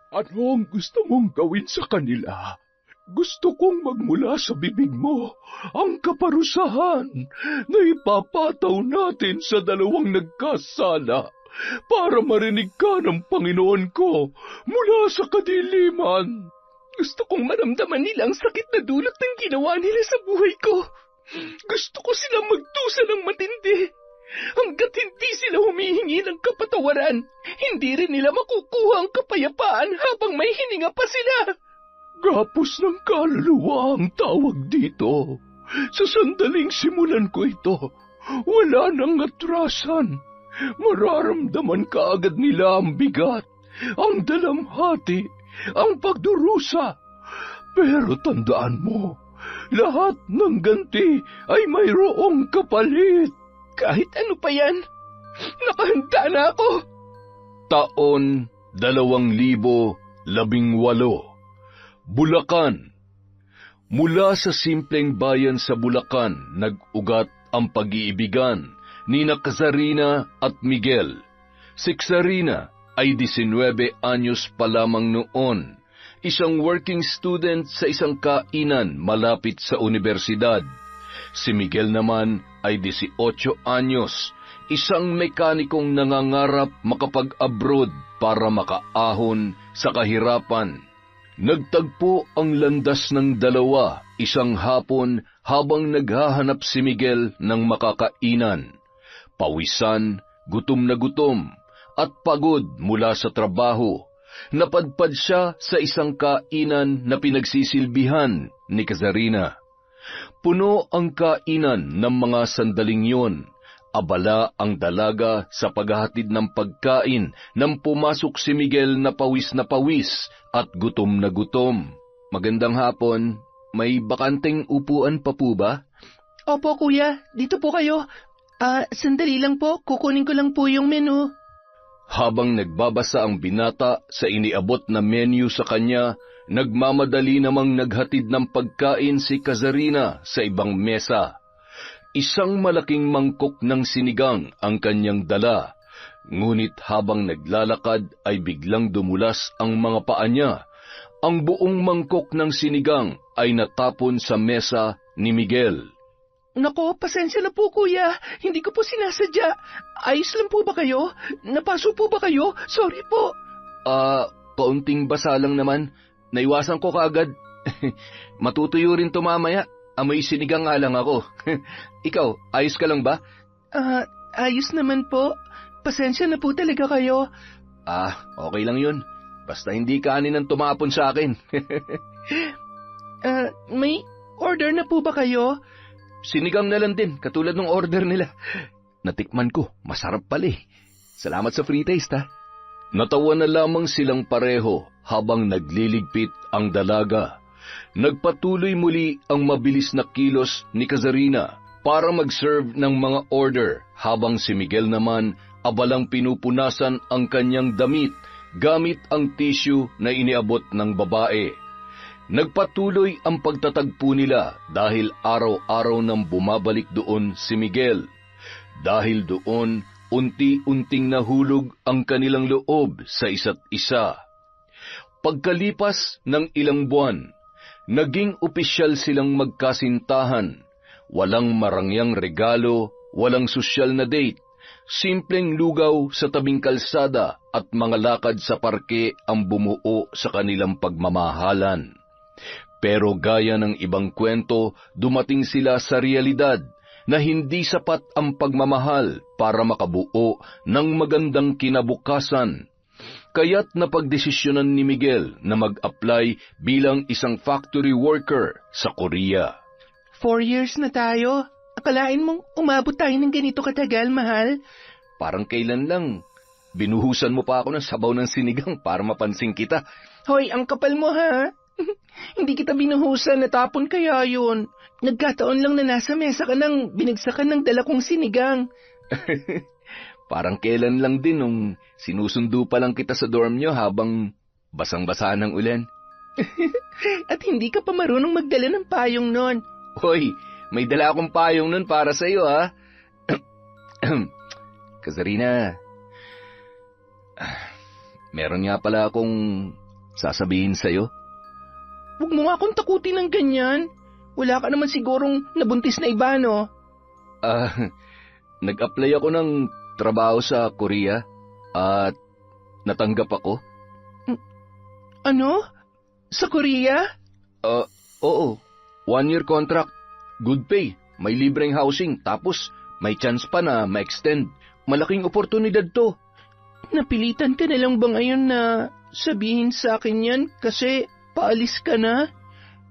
Ano ang gusto mong gawin sa kanila? Gusto kong magmula sa bibig mo ang kaparusahan na ipapataw natin sa dalawang nagkasala para marinig ka ng Panginoon ko mula sa kadiliman. Gusto kong maramdaman nila ang sakit na dulot ng ginawa nila sa buhay ko. Gusto ko silang magdusa ng matindi. Hanggat hindi sila humihingi ng kapatawaran, hindi rin nila makukuha ang kapayapaan habang may hininga pa sila. Gapos ng kaluluwa ang tawag dito. Sa sandaling simulan ko ito, wala nang atrasan. Mararamdaman ka agad nila ang bigat, ang dalamhati, ang pagdurusa. Pero tandaan mo, lahat ng ganti ay mayroong kapalit. Kahit ano pa yan, nakahanda na ako. Taon 2018, Bulacan. Mula sa simpleng bayan sa Bulacan, nag-ugat ang pag-iibigan ni Kazarina at Miguel. Si Kazarina ay 19 anyos pa lamang noon, isang working student sa isang kainan malapit sa universidad. Si Miguel naman ay 18 anyos, isang mekanikong nangangarap makapag-abroad para makaahon sa kahirapan. Nagtagpo ang landas ng dalawa isang hapon habang naghahanap si Miguel ng makakainan. Pawisan, gutom na gutom, at pagod mula sa trabaho, napadpad siya sa isang kainan na pinagsisilbihan ni Kazarina. Puno ang kainan ng mga sandaling yun. Abala ang dalaga sa paghahatid ng pagkain nang pumasok si Miguel na pawis at gutom na gutom. Magandang hapon. May bakanteng upuan pa po ba? Opo kuya, dito po kayo. Sandali lang po, kukunin ko lang po yung menu. Habang nagbabasa ang binata sa iniabot na menu sa kanya, nagmamadali namang naghatid ng pagkain si Kazarina sa ibang mesa. Isang malaking mangkok ng sinigang ang kanyang dala, ngunit habang naglalakad ay biglang dumulas ang mga paa niya. Ang buong mangkok ng sinigang ay natapon sa mesa ni Miguel. Nako, pasensya na po kuya, hindi ko po sinasadya. Ayos lang po ba kayo? Napaso po ba kayo? Sorry po. Kaunting basa lang naman. Naiwasan ko kaagad. Matutuyo rin to mamaya. Amoy sinigang nga lang ako. Ikaw, ayos ka lang ba? Ayos naman po. Pasensya na po talaga kayo. Okay lang yun. Basta hindi kanin ang tumapon sa akin. May order na po ba kayo? Sinigang na lang din, katulad ng order nila. Natikman ko, masarap pala eh. Salamat sa free taste ha. Natawa na lamang silang pareho habang nagliligpit ang dalaga. Nagpatuloy muli ang mabilis na kilos ni Kazarina para mag-serve ng mga order habang si Miguel naman abalang pinupunasan ang kanyang damit gamit ang tissue na iniabot ng babae. Nagpatuloy ang pagtatagpo nila dahil araw-araw nang bumabalik doon si Miguel. Dahil doon, unti-unting nahulog ang kanilang loob sa isa't isa. Pagkalipas ng ilang buwan, naging opisyal silang magkasintahan. Walang marangyang regalo, walang sosyal na date, simpleng lugaw sa tabing kalsada at mga lakad sa parke ang bumuo sa kanilang pagmamahalan. Pero gaya ng ibang kwento, dumating sila sa realidad na hindi sapat ang pagmamahal para makabuo ng magandang kinabukasan. Kaya't napagdesisyonan ni Miguel na mag-apply bilang isang factory worker sa Korea. 4 years na tayo. Akalain mong umabot tayo ng ganito katagal, mahal? Parang kailan lang. Binuhusan mo pa ako ng sabaw ng sinigang para mapansin kita. Hoy, ang kapal mo ha? Hindi kita binuhusan, natapon kaya yun. Nagkataon lang na nasa mesa ka nang binagsakan ng dala kong sinigang. Parang kailan lang din nung sinusundo pa lang kita sa dorm nyo habang basang-basa ng ulan. At hindi ka pa marunong magdala ng payong nun. Hoy, may dala akong payong nun para sa iyo ha. Kazarina, meron nga pala akong sasabihin sa'yo. Huwag mo nga akong takutin ng ganyan. Wala ka naman sigurong nabuntis na iba, no? Nag-apply ako ng trabaho sa Korea at natanggap ako. Ano? Sa Korea? Oo. 1-year contract. Good pay. May libreng housing. Tapos may chance pa na ma-extend. Malaking oportunidad to. Napilitan ka na lang ba ngayon na sabihin sa akin yan kasi paalis ka na?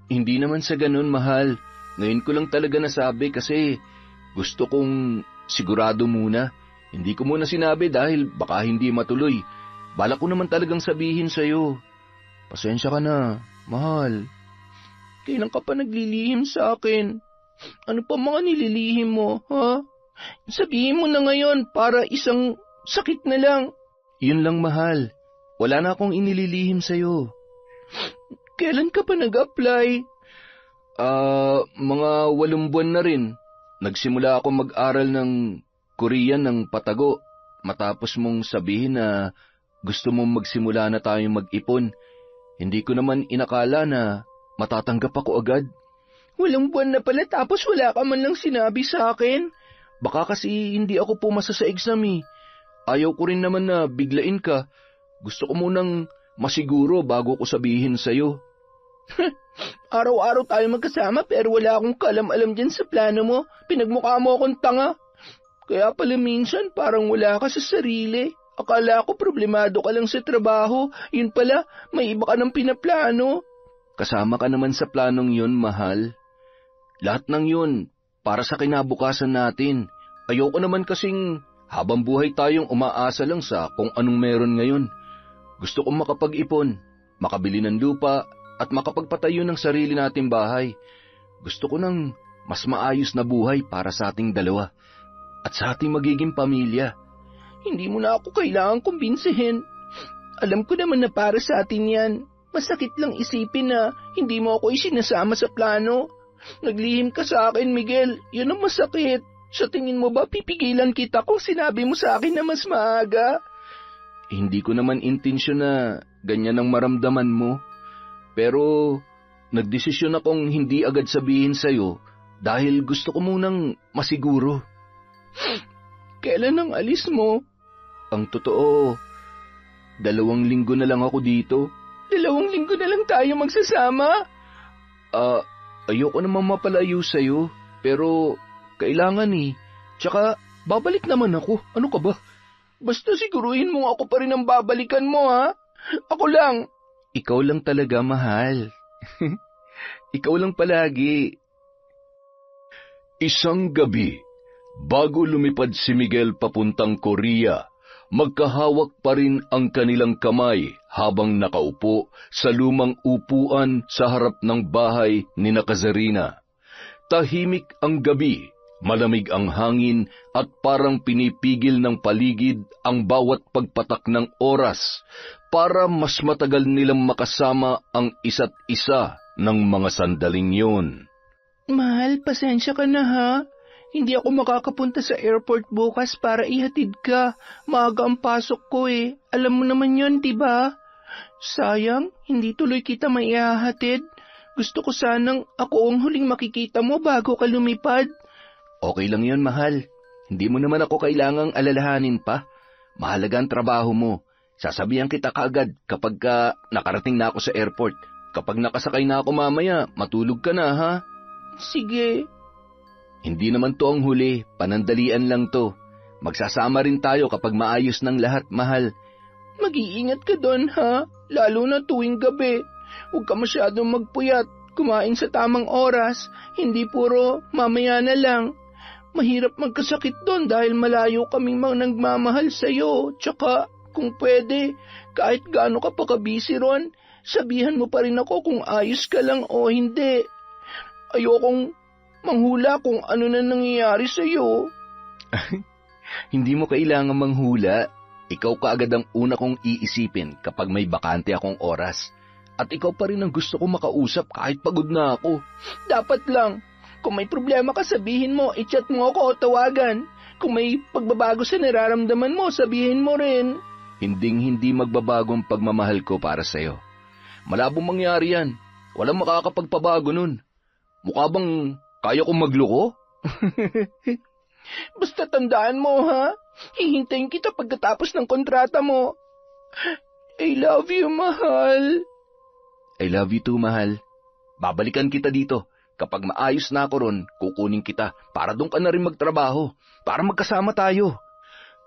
Hindi naman sa ganun, mahal. Ngayon ko lang talaga nasabi kasi gusto kong sigurado muna. Hindi ko muna sinabi dahil baka hindi matuloy. Balak ko naman talagang sabihin sa'yo. Pasensya ka na, mahal. Kailan ka pa naglilihim sa akin? Ano pa mga nililihim mo, ha? Sabihin mo na ngayon para isang sakit na lang. Yun lang, mahal. Wala na akong inililihim sa'yo. Kailan ka pa nag-apply? Mga 8 buwan na rin. Nagsimula ako mag-aral ng Korean ng patago. Matapos mong sabihin na gusto mong magsimula na tayong mag-ipon. Hindi ko naman inakala na matatanggap ako agad. 8 buwan na pala tapos wala ka man lang sinabi sa akin. Baka kasi hindi ako pumasa sa exam eh. Ayaw ko rin naman na biglain ka. Gusto ko munang masiguro bago ko sabihin sa'yo. Araw-araw tayo magkasama pero wala akong kalam-alam dyan sa plano mo. Pinagmukha mo akong tanga. Kaya pala minsan parang wala ka sa sarili. Akala ko problemado ka lang sa trabaho. Yun pala, may iba ka ng pinaplano. Kasama ka naman sa planong yun, mahal. Lahat ng yun, para sa kinabukasan natin. Ayoko naman kasing habang buhay tayong umaasa lang sa kung anong meron ngayon. Gusto kong makapag-ipon, makabili ng lupa, at makapagpatayo ng sarili nating bahay. Gusto ko ng mas maayos na buhay para sa ating dalawa at sa ating magiging pamilya. Hindi mo na ako kailangang kumbinsihin. Alam ko naman na para sa atin yan. Masakit lang isipin na hindi mo ako isinasama sa plano. Naglihim ka sa akin, Miguel. Yun ang masakit. Sa tingin mo ba pipigilan kita kung sinabi mo sa akin na mas maaga? Hindi ko naman intensyon na ganyan ang maramdaman mo. Pero nagdesisyon akong hindi agad sabihin sa'yo dahil gusto ko munang masiguro. Kailan ang alis mo? Ang totoo, 2 linggo na lang ako dito. 2 linggo na lang tayo magsasama? Ayoko naman mapalayo sa'yo, pero kailangan eh. Tsaka babalik naman ako. Ano ka ba? Basta siguruhin mo ako pa rin ang babalikan mo, ha? Ako lang. Ikaw lang talaga, mahal. Ikaw lang palagi. Isang gabi, bago lumipad si Miguel papuntang Korea, magkahawak pa rin ang kanilang kamay habang nakaupo sa lumang upuan sa harap ng bahay ni Kazarina. Tahimik ang gabi, malamig ang hangin at parang pinipigil ng paligid ang bawat pagpatak ng oras para mas matagal nilang makasama ang isa't isa ng mga sandaling yun. Mahal, pasensya ka na ha. Hindi ako makakapunta sa airport bukas para ihatid ka. Maaga ang pasok ko eh. Alam mo naman yun, diba? Sayang, hindi tuloy kita maihahatid. Gusto ko sanang ako ang huling makikita mo bago ka lumipad. Okay lang yun, mahal. Hindi mo naman ako kailangang alalahanin pa. Mahalaga ang trabaho mo. Sasabihan kita kaagad kapag nakarating na ako sa airport. Kapag nakasakay na ako mamaya, matulog ka na, ha? Sige. Hindi naman to ang huli, panandalian lang to. Magsasama rin tayo kapag maayos ng lahat, mahal. Mag-iingat ka doon, ha? Lalo na tuwing gabi. Huwag ka masyadong magpuyat. Kumain sa tamang oras. Hindi puro mamaya na lang. Mahirap magkasakit doon dahil malayo kaming mga nagmamahal sa'yo. Tsaka, kung pwede, kahit gaano ka pa kabisi ron, sabihan mo pa rin ako kung ayos ka lang o hindi. Ayokong manghula kung ano na nangyayari sa'yo. Hindi mo kailangan manghula. Ikaw kaagad ang una kong iisipin kapag may bakante akong oras. At ikaw pa rin ang gusto kong makausap kahit pagod na ako. Dapat lang. Kung may problema ka, sabihin mo, i-chat mo ako o tawagan. Kung may pagbabago sa nararamdaman mo, sabihin mo rin. Hinding-hindi magbabago ang pagmamahal ko para sa'yo. Malabong mangyari yan. Walang makakapagpabago nun. Mukha bang kaya kong magloko? Basta tandaan mo, ha? Hihintayin kita pagkatapos ng kontrata mo. I love you, mahal. I love you too, mahal. Babalikan kita dito. Kapag maayos na ako ron, kukunin kita para doon ka na rin magtrabaho, para magkasama tayo.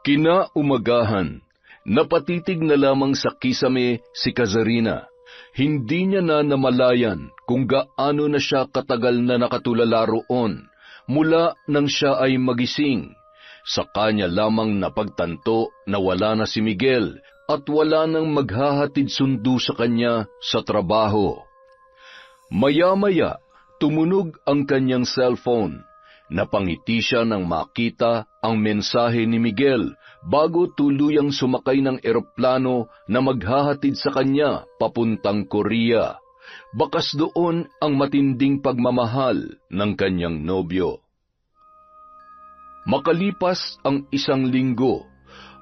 Kinaumagahan, napatitig na lamang sa kisame si Kazarina. Hindi niya na namalayan kung gaano na siya katagal na nakatulala roon mula nang siya ay magising. Sa kanya lamang napagtanto na wala na si Miguel at wala nang maghahatid sundo sa kanya sa trabaho. Maya-maya, tumunog ang kanyang cellphone. Napangiti siya nang makita ang mensahe ni Miguel bago tuluyang sumakay ng eroplano na maghahatid sa kanya papuntang Korea. Bakas doon ang matinding pagmamahal ng kanyang nobyo. Makalipas ang 1 linggo,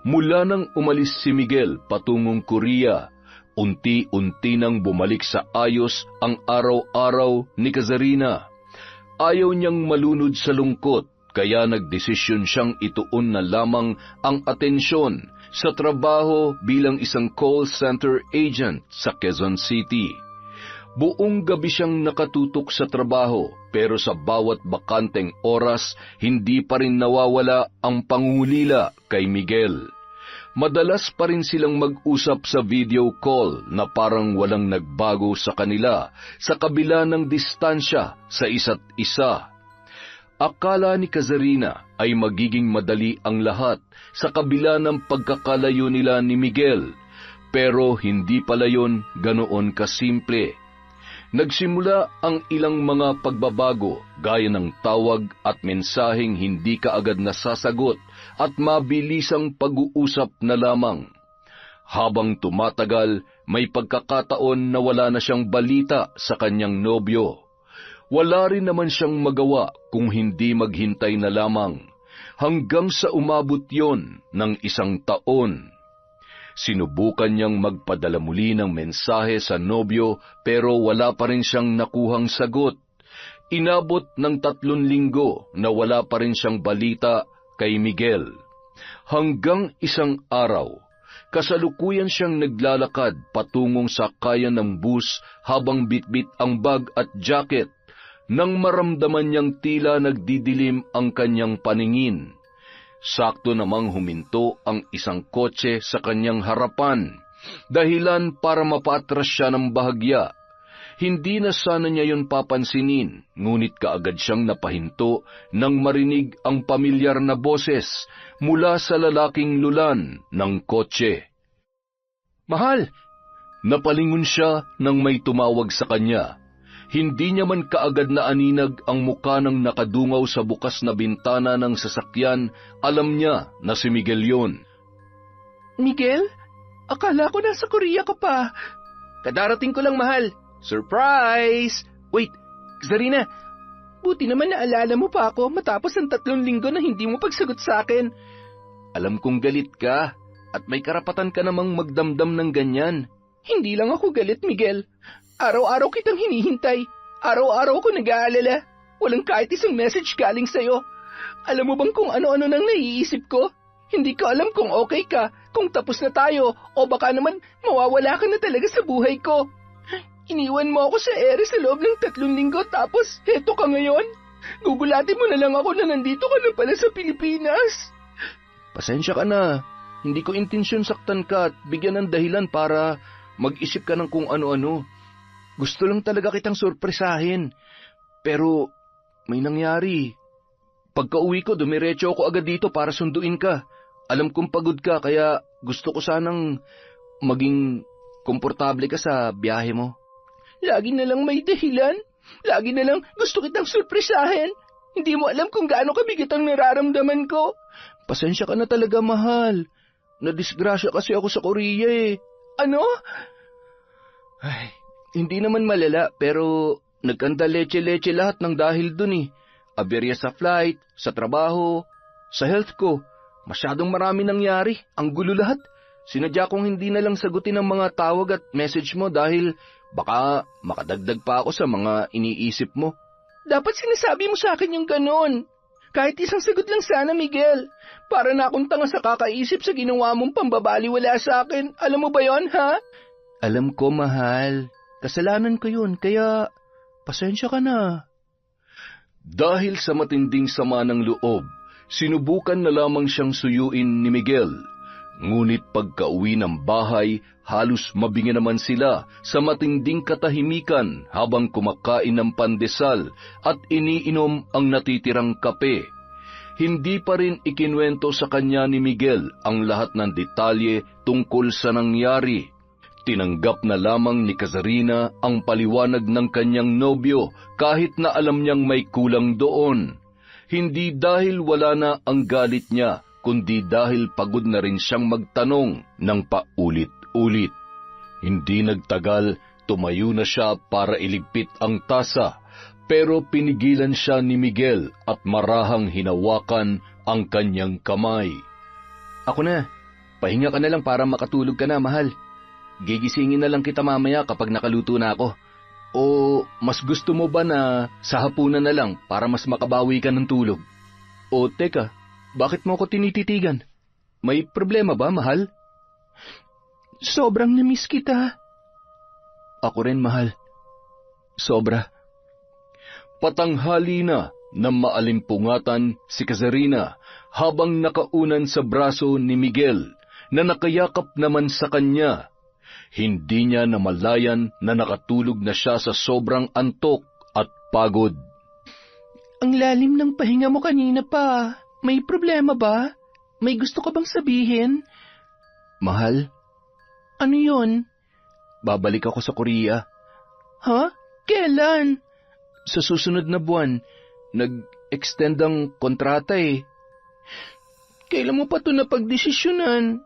mula nang umalis si Miguel patungong Korea, unti-unti nang bumalik sa ayos ang araw-araw ni Kazarina. Ayaw niyang malunod sa lungkot, kaya nagdesisyon siyang ituon na lamang ang atensyon sa trabaho bilang isang call center agent sa Quezon City. Buong gabi siyang nakatutok sa trabaho, pero sa bawat bakanteng oras, hindi pa rin nawawala ang pangungulila kay Miguel. Madalas pa rin silang mag-usap sa video call na parang walang nagbago sa kanila sa kabila ng distansya sa isa't isa. Akala ni Kazarina ay magiging madali ang lahat sa kabila ng pagkakalayo nila ni Miguel, pero hindi pala yon ganoon kasimple. Nagsimula ang ilang mga pagbabago gaya ng tawag at mensaheng hindi kaagad nasasagot at mabilisang pag-uusap na lamang. Habang tumatagal, may pagkakataon na wala na siyang balita sa kanyang nobyo. Wala rin naman siyang magawa kung hindi maghintay na lamang, hanggang sa umabot yon ng 1 taon. Sinubukan niyang magpadala muli ng mensahe sa nobyo pero wala pa rin siyang nakuhang sagot. Inabot ng 3 linggo na wala pa rin siyang balita kay Miguel. Hanggang isang araw, kasalukuyan siyang naglalakad patungong sakayan ng bus habang bitbit ang bag at jacket nang maramdaman niyang tila nagdidilim ang kanyang paningin. Sakto namang huminto ang isang kotse sa kanyang harapan, dahilan para mapatras siya ng bahagya. Hindi na sana niya yun papansinin, ngunit kaagad siyang napahinto nang marinig ang pamilyar na boses mula sa lalaking lulan ng kotse. Mahal! Napalingon siya nang may tumawag sa kanya. Hindi niya man kaagad na aninag ang muka ng nakadungaw sa bukas na bintana ng sasakyan, alam niya na si Miguel yun. Miguel? Akala ko nasa Korea ka pa. Kadarating ko lang, mahal. Surprise! Wait, Zarina, buti naman naalala mo pa ako matapos ang 3 linggo na hindi mo pagsagot sa akin. Alam kong galit ka at may karapatan ka namang magdamdam ng ganyan. Hindi lang ako galit, Miguel. Araw-araw kitang hinihintay. Araw-araw ko nag-aalala. Walang kahit isang message galing sa'yo. Alam mo bang kung ano-ano nang naiisip ko? Hindi ko alam kung okay ka, kung tapos na tayo, o baka naman mawawala ka na talaga sa buhay ko. Iniwan mo ako sa ere sa loob ng 3 linggo tapos heto ka ngayon. Gugulatin mo na lang ako na nandito ka na pala sa Pilipinas. Pasensya ka na. Hindi ko intensyon saktan ka at bigyan ng dahilan para mag-isip ka ng kung ano-ano. Gusto lang talaga kitang sorpresahin. Pero may nangyari. Pagka-uwi ko, dumiretso ako agad dito para sunduin ka. Alam kong pagod ka, kaya gusto ko sanang maging komportable ka sa biyahe mo. Lagi na lang may dahilan. Lagi na lang gusto kitang sorpresahin. Hindi mo alam kung gaano kabigat ang nararamdaman ko. Pasensya ka na talaga, mahal. Nadisgrasya kasi ako sa Korea eh. Ano? Ay, hindi naman malala, pero nagkanda leche-leche lahat ng dahil dun eh. Aberya sa flight, sa trabaho, sa health ko. Masyadong marami nangyari. Ang gulo lahat. Sinadya kong hindi na lang sagutin ang mga tawag at message mo dahil Baka makadagdag pa ako sa mga iniisip mo. Dapat sinasabi mo sa akin yung ganon. Kahit isang sagot lang sana, Miguel. Para na akong tanga sa kakaisip sa ginawa mong pambabaliwala sa akin. Alam mo ba yon, ha? Alam ko, mahal. Kasalanan ko yun, kaya pasensya ka na. Dahil sa matinding sama ng loob, sinubukan na lamang siyang suyuin ni Miguel. Ngunit pagkauwi ng bahay, halos mabingi naman sila sa matinding katahimikan habang kumakain ng pandesal at iniinom ang natitirang kape. Hindi pa rin ikinwento sa kanya ni Miguel ang lahat ng detalye tungkol sa nangyari. Tinanggap na lamang ni Kazarina ang paliwanag ng kanyang nobyo kahit na alam niyang may kulang doon. Hindi dahil wala na ang galit niya, kundi dahil pagod na rin siyang magtanong ng paulit-ulit. Hindi nagtagal, tumayo na siya para iligpit ang tasa, pero pinigilan siya ni Miguel at marahang hinawakan ang kanyang kamay. Ako na, pahinga ka na lang para makatulog ka na, mahal. Gigisingin na lang kita mamaya kapag nakaluto na ako. O mas gusto mo ba na sa hapunan na lang para mas makabawi ka ng tulog? O teka, bakit mo ako tinititigan? May problema ba, mahal? Sobrang namiss kita. Ako rin, mahal. Sobra. Patanghali na maalimpungatan si Kazarina habang nakaunan sa braso ni Miguel na nakayakap naman sa kanya. Hindi niya namalayan na nakatulog na siya sa sobrang antok at pagod. Ang lalim ng pahinga mo kanina pa. May problema ba? May gusto ka bang sabihin? Mahal? Ano yon? Babalik ako sa Korea. Ha? Kailan? Sa susunod na buwan. Nag-extend ang kontrata eh. Kailan mo pa ito napagdesisyonan?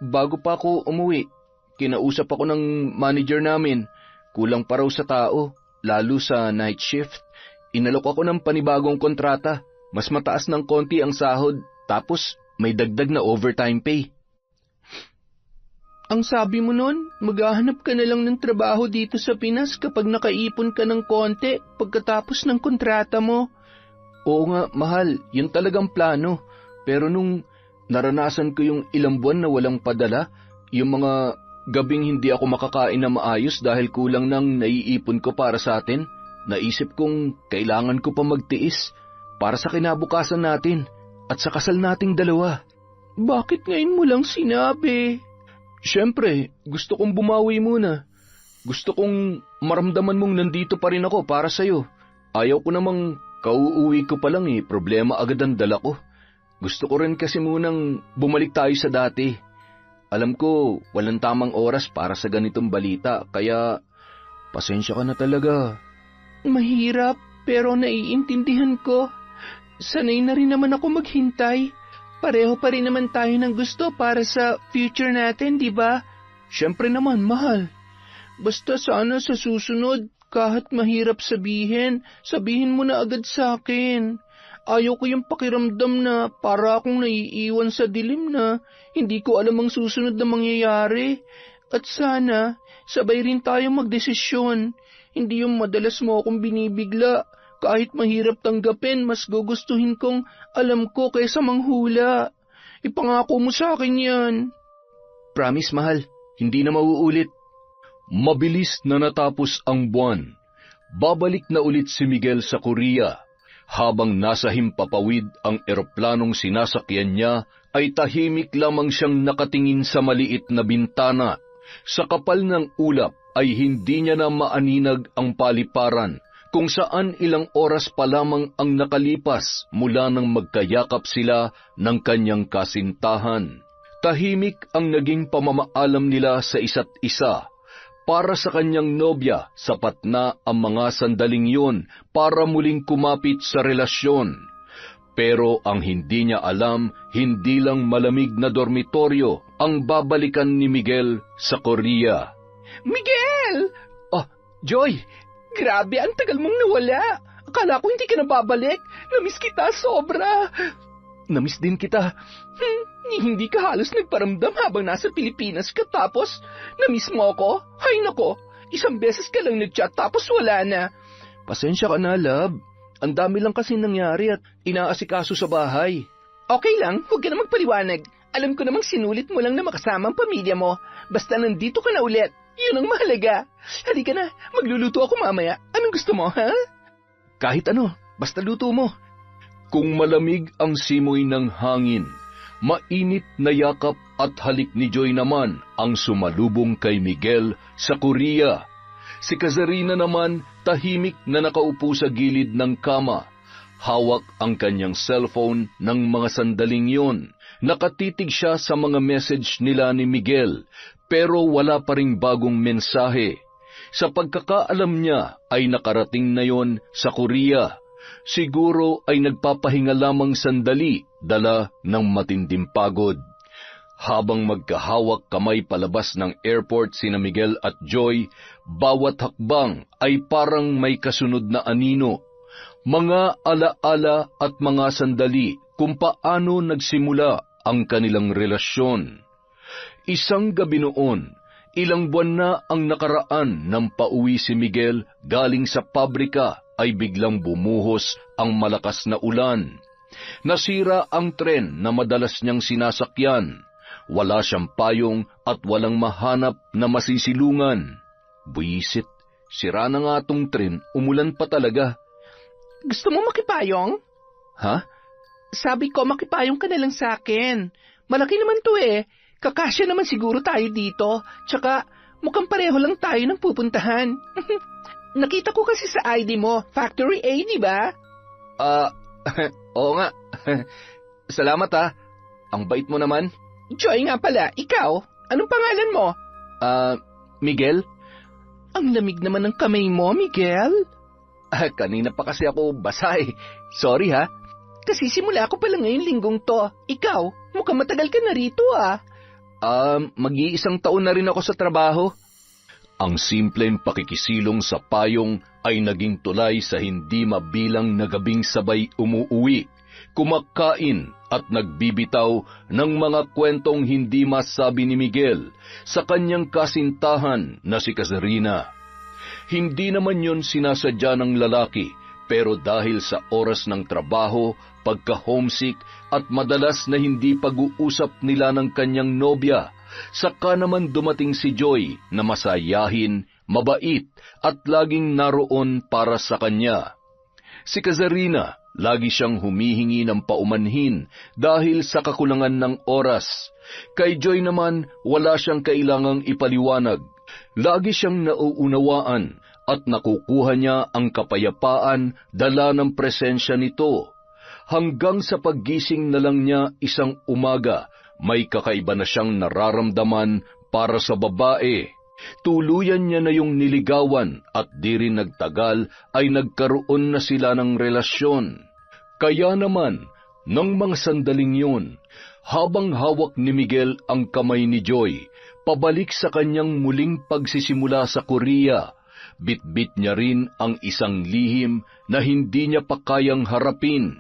Bago pa ako umuwi, kinausap ako ng manager namin. Kulang pa raw sa tao, lalo sa night shift. Inalok ako ng panibagong kontrata. Mas mataas ng konti ang sahod, tapos may dagdag na overtime pay. Ang sabi mo nun, maghahanap ka na lang ng trabaho dito sa Pinas kapag nakaipon ka ng konti pagkatapos ng kontrata mo. Oo nga, mahal, yun talagang plano. Pero nung naranasan ko yung ilang buwan na walang padala, yung mga gabing hindi ako makakain na maayos dahil kulang ng naiipon ko para sa atin, naisip kong kailangan ko pa magtiis para sa kinabukasan natin at sa kasal nating dalawa. Bakit ngayon mo lang sinabi? Siyempre, gusto kong bumawi muna. Gusto kong maramdaman mong nandito pa rin ako para sa'yo. Ayaw ko namang kauuwi ko pa lang problema agad ang dala ko. Gusto ko rin kasi munang bumalik tayo sa dati. Alam ko, walang tamang oras para sa ganitong balita, kaya pasensya ka na talaga. Mahirap, pero naiintindihan ko. Sanay na rin naman ako maghintay. Pareho pa rin naman tayo ng gusto para sa future natin, di ba? Siyempre naman, mahal. Basta sana sa susunod, kahit mahirap sabihin mo na agad sa akin. Ayaw ko yung pakiramdam na para akong naiiwan sa dilim na hindi ko alam ang susunod na mangyayari. At sana, sabay rin tayo magdesisyon. Hindi yung madalas mo akong binibigla. Kahit mahirap tanggapin, mas gugustuhin kong alam ko kaysa manghula. Ipangako mo sa akin yan. Promise, mahal. Hindi na mauulit. Mabilis na natapos ang buwan. Babalik na ulit si Miguel sa Korea. Habang nasa himpapawid ang eroplanong sinasakyan niya, ay tahimik lamang siyang nakatingin sa maliit na bintana. Sa kapal ng ulap ay hindi niya na maaninag ang paliparan, kung saan ilang oras pa lamang ang nakalipas mula nang magkayakap sila ng kanyang kasintahan. Tahimik ang naging pamamaalam nila sa isa't isa. Para sa kanyang nobya, sapat na ang mga sandaling yun para muling kumapit sa relasyon. Pero ang hindi niya alam, hindi lang malamig na dormitoryo ang babalikan ni Miguel sa Korea. Miguel! Ah, Joy! Grabe, ang tagal mong nawala. Akala ko hindi ka na babalik. Namiss kita sobra. Namiss din kita. Hindi ka halos nagparamdam habang nasa Pilipinas ka tapos namiss mo ako? Hay nako, Isang beses ka lang nag-chat tapos wala na. Pasensya ka na, love. Ang dami lang kasi nangyari at inaasikaso sa bahay. Okay lang, huwag ka na magpaliwanag. Alam ko namang sinulit mo lang na makasama ang pamilya mo. Basta nandito ka na ulit. Yun ang mahalaga. Halika na, magluluto ako mamaya. Anong gusto mo, ha? Kahit ano, basta luto mo. Kung malamig ang simoy ng hangin, mainit na yakap at halik ni Joy naman ang sumalubong kay Miguel sa Korea. Si Kazarina naman tahimik na nakaupo sa gilid ng kama. Hawak ang kanyang cellphone ng mga sandaling yon. Nakatitig siya sa mga message nila ni Miguel, pero wala pa ring bagong mensahe. Sa pagkakaalam niya ay nakarating na yon sa Korea. Siguro ay nagpapahinga lamang sandali, dala ng matinding pagod. Habang magkahawak kamay palabas ng airport sina Miguel at Joy, bawat hakbang ay parang may kasunod na anino. Mga alaala at mga sandali kung paano nagsimula ang kanilang relasyon. Isang gabi noon, ilang buwan na ang nakaraan nang pauwi si Miguel galing sa pabrika ay biglang bumuhos ang malakas na ulan. Nasira ang tren na madalas niyang sinasakyan. Wala siyang payong at walang mahanap na masisilungan. Buisit, sira na nga tong tren, umulan pa talaga. Gusto mo makipayong? Ha? Sabi ko makipayong ka na lang sa akin. Malaki naman to eh. Kakasya naman siguro tayo dito. Tsaka mukhang pareho lang tayo ng pupuntahan. Nakita ko kasi sa ID mo, Factory A, di ba? Oo nga. Salamat ha. Ang bait mo naman. Joy nga pala, ikaw? Anong pangalan mo? Miguel? Ang lamig naman ng kamay mo, Miguel. Kanina pa kasi ako basa eh. Sorry ha. Kasi simula ko pala ngayon linggong to. Ikaw, mukhang matagal ka na rito ah. Mag-iisang taon na rin ako sa trabaho. Ang simpleng pakikisilong sa payong ay naging tulay sa hindi mabilang na gabing sabay umuuwi, kumakain at nagbibitaw ng mga kwentong hindi masabi ni Miguel sa kanyang kasintahan na si Kazarina. Hindi naman yon sinasadya ng lalaki, pero dahil sa oras ng trabaho, pagka-homesick at madalas na hindi pag-uusap nila ng kanyang nobya, saka naman dumating si Joy na masayahin, mabait at laging naroon para sa kanya. Si Kazarina, lagi siyang humihingi ng paumanhin dahil sa kakulangan ng oras. Kay Joy naman, wala siyang kailangang ipaliwanag. Lagi siyang nauunawaan at nakukuha niya ang kapayapaan dala ng presensya nito. Hanggang sa paggising na lang niya isang umaga, may kakaiba na siyang nararamdaman para sa babae. Tuluyan niya na yung niligawan at di rin nagtagal ay nagkaroon na sila ng relasyon. Kaya naman, ng mga sandaling yun, habang hawak ni Miguel ang kamay ni Joy, pabalik sa kanyang muling pagsisimula sa Korea, bitbit niya rin ang isang lihim na hindi niya pa kayang harapin.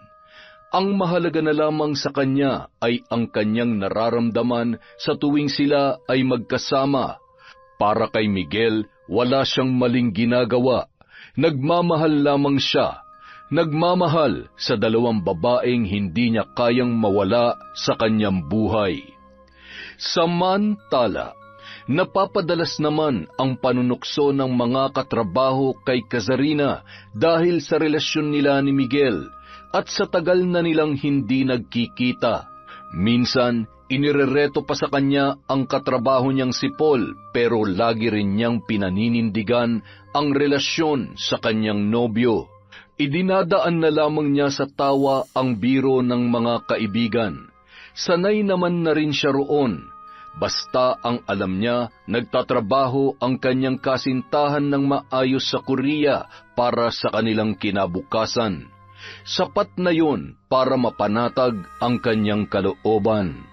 Ang mahalaga na lamang sa kanya ay ang kanyang nararamdaman sa tuwing sila ay magkasama. Para kay Miguel, wala siyang maling ginagawa. Nagmamahal lamang siya. Nagmamahal sa dalawang babaeng hindi niya kayang mawala sa kanyang buhay. Samantala, napapadalas naman ang panunukso ng mga katrabaho kay Kazarina dahil sa relasyon nila ni Miguel at sa tagal na nilang hindi nagkikita. Minsan, inirereto pa sa kanya ang katrabaho niyang si Paul, pero lagi rin niyang pinaninindigan ang relasyon sa kanyang nobyo. Idinadaan na lamang niya sa tawa ang biro ng mga kaibigan. Sanay naman na rin siya roon. Basta ang alam niya, nagtatrabaho ang kanyang kasintahan ng maayos sa Korea para sa kanilang kinabukasan. Sapat na yon para mapanatag ang kanyang kalooban.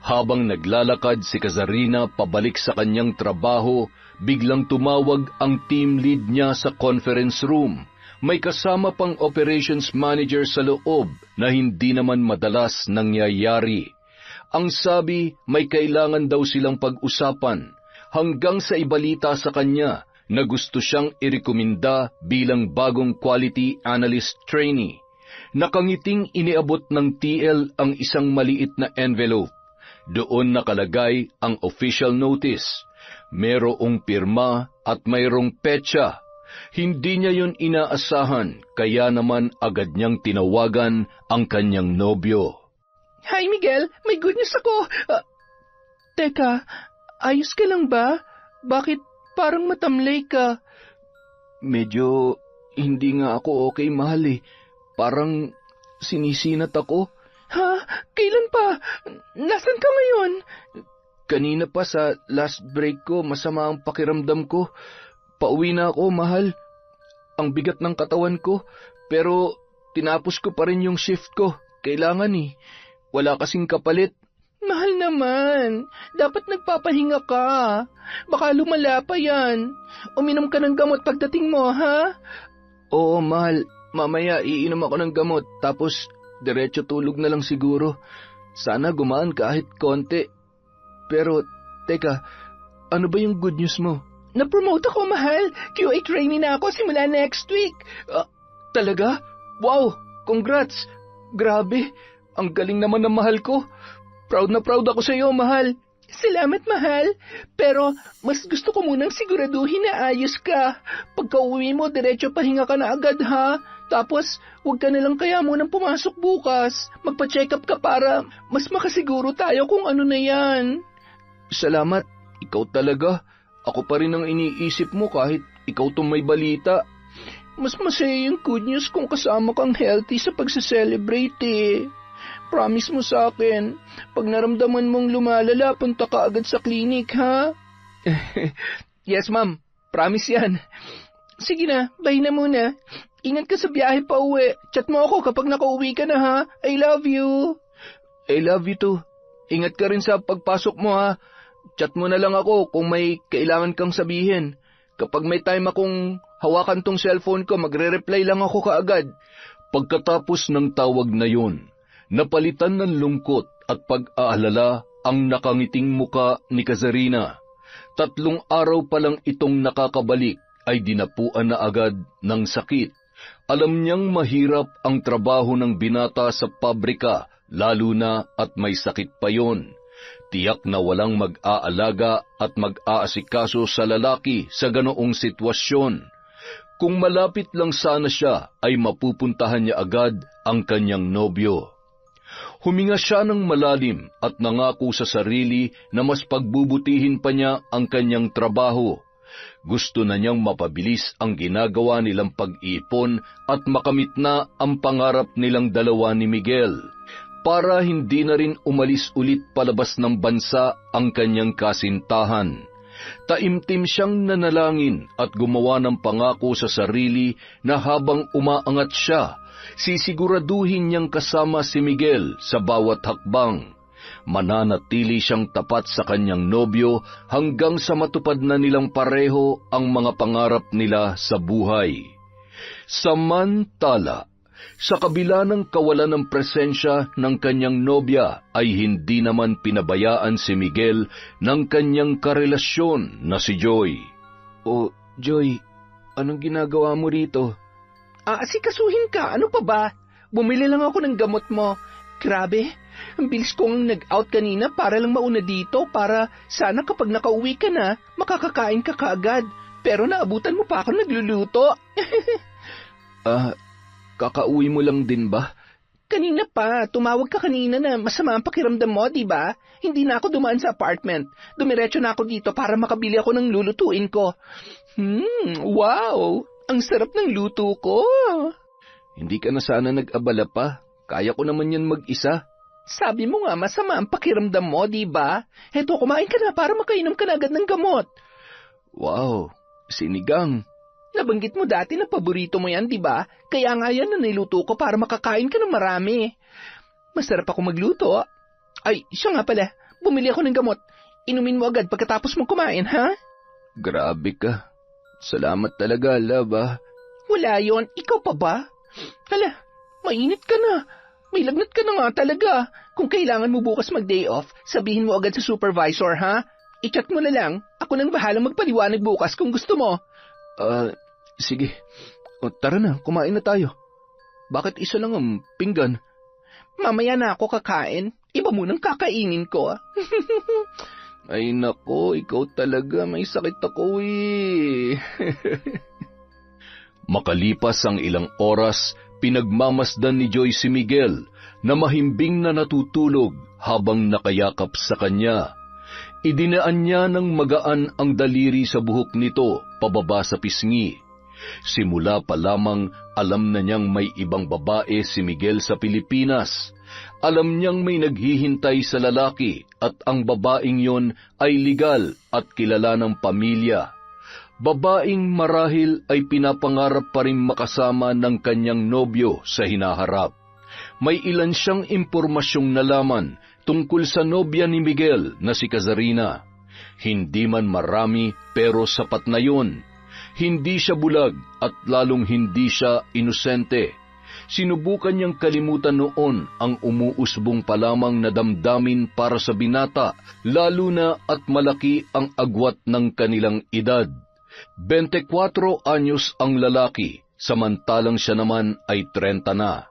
Habang naglalakad si Kazarina pabalik sa kanyang trabaho, biglang tumawag ang team lead niya sa conference room. May kasama pang operations manager sa loob na hindi naman madalas nangyayari. Ang sabi, may kailangan daw silang pag-usapan, hanggang sa ibalita sa kanya na gusto siyang irekomenda bilang bagong quality analyst trainee. Nakangiting iniabot ng TL ang isang maliit na envelope. Doon nakalagay ang official notice. Merong pirma at mayroong petsa. Hindi niya yun inaasahan, kaya naman agad niyang tinawagan ang kanyang nobyo. Hi Miguel, may good news ako. Teka, ayos ka lang ba? Bakit parang matamlay ka? Medyo hindi nga ako okay, mahal eh. Parang sinisinat ako. Ha? Kailan pa? Nasaan ka ngayon? Kanina pa sa last break ko, masama ang pakiramdam ko. Pauwi na ako, mahal. Ang bigat ng katawan ko, pero tinapos ko pa rin yung shift ko. Kailangan eh. Wala kasing kapalit. Mahal naman. Dapat nagpapahinga ka. Baka lumala pa yan. Uminom ka ng gamot pagdating mo, ha? Oo, mahal. Mamaya iinom ako ng gamot, tapos diretso tulog na lang siguro. Sana gumaan kahit konti. Pero, teka, ano ba yung good news mo? Na-promote ako, mahal. QA trainee na ako simula next week. Talaga? Wow! Congrats! Grabe! Ang galing naman ng mahal ko. Proud na proud ako sa iyo, mahal. Salamat, mahal. Pero mas gusto ko munang siguraduhin na ayos ka. Pagka uwi mo, diretso pahinga ka na agad, ha? Tapos, huwag ka na lang kaya munang pumasok bukas. Magpa-check up ka para mas makasiguro tayo kung ano na yan. Salamat. Ikaw talaga. Ako pa rin ang iniisip mo kahit ikaw tong may balita. Mas masaya yung good news kung kasama kang healthy sa pagsa-celebrate eh. Promise mo sa akin, pag naramdaman mong lumalala, punta ka agad sa klinik, ha? Yes, ma'am. Promise yan. Sige na, bye na muna. Ingat ka sa biyahe pa uwi. Chat mo ako kapag nakauwi ka na, ha? I love you. I love you too. Ingat ka rin sa pagpasok mo, ha? Chat mo na lang ako kung may kailangan kang sabihin. Kapag may time akong hawakan tong cellphone ko, magre-reply lang ako kaagad. Pagkatapos ng tawag na yun, napalitan ng lungkot at pag-aalala ang nakangiting muka ni Kazarina. 3 araw pa lang itong nakakabalik ay dinapuan na agad ng sakit. Alam niyang mahirap ang trabaho ng binata sa pabrika, lalo na at may sakit pa yon. Tiyak na walang mag-aalaga at mag-aasikaso sa lalaki sa ganoong sitwasyon. Kung malapit lang sana siya, ay mapupuntahan niya agad ang kanyang nobyo. Huminga siya ng malalim at nangako sa sarili na mas pagbubutihin pa niya ang kanyang trabaho. Gusto na niyang mapabilis ang ginagawa nilang pag-iipon at makamit na ang pangarap nilang dalawa ni Miguel, para hindi na rin umalis ulit palabas ng bansa ang kanyang kasintahan. Taimtim siyang nanalangin at gumawa ng pangako sa sarili na habang umaangat siya, sisiguraduhin niyang kasama si Miguel sa bawat hakbang. Mananatili siyang tapat sa kanyang nobyo hanggang sa matupad na nilang pareho ang mga pangarap nila sa buhay. Samantala, sa kabila ng kawalan ng presensya ng kanyang nobya ay hindi naman pinabayaan si Miguel ng kanyang karelasyon na si Joy. O, Joy, anong ginagawa mo rito? Asikasuhin ka, ano pa ba? Bumili lang ako ng gamot mo. Grabe, ang bilis kong nag-out kanina para lang mauna dito para sana kapag nakauwi ka na, makakakain ka kaagad. Pero naabutan mo pa ako nagluluto. Kakauwi mo lang din ba? Kanina pa, tumawag ka kanina na masama ang pakiramdam mo, di ba? Hindi na ako dumaan sa apartment. Dumiretso na ako dito para makabili ako ng lulutuin ko. Wow! Ang sarap ng luto ko. Hindi ka na sana nag-abala pa. Kaya ko naman yan mag-isa. Sabi mo nga masama ang pakiramdam mo, di ba? Heto, kumain ka na para makainom ka na agad ng gamot. Wow, sinigang. Nabanggit mo dati na paborito mo yan, di ba? Kaya nga yan na niluto ko para makakain ka ng marami. Masarap ako magluto. Ay, siya nga pala. Bumili ako ng gamot. Inumin mo agad pagkatapos mong kumain, ha? Grabe ka. Salamat talaga, love, ah. Wala yon. Ikaw pa ba? Hala, mainit ka na. May lagnat ka na nga talaga. Kung kailangan mo bukas mag-day off, sabihin mo agad sa supervisor, ha? I-chat mo na lang. Ako nang bahalang magpaliwanag bukas kung gusto mo. Sige. O, tara na, kumain na tayo. Bakit isa lang ang pinggan? Mamaya na ako kakain. Iba munang kakainin ko. Ay nako, ikaw talaga, may sakit ako eh. Makalipas ang ilang oras, pinagmamasdan ni Joy si Miguel na mahimbing na natutulog habang nakayakap sa kanya. Idinaan niya ng magaan ang daliri sa buhok nito pababa sa pisngi. Simula pa lamang alam na niyang may ibang babae si Miguel sa Pilipinas. Alam niyang may naghihintay sa lalaki at ang babaeng yon ay legal at kilala ng pamilya. Babaeng marahil ay pinapangarap pa rin makasama ng kanyang nobyo sa hinaharap. May ilan siyang impormasyong nalaman tungkol sa nobya ni Miguel na si Kazarina. Hindi man marami pero sapat na yun. Hindi siya bulag at lalong hindi siya inosente. Sinubukan niyang kalimutan noon ang umuusbong pa lamang na damdamin para sa binata, lalo na at malaki ang agwat ng kanilang edad. 24 anyos ang lalaki, samantalang siya naman ay 30 na.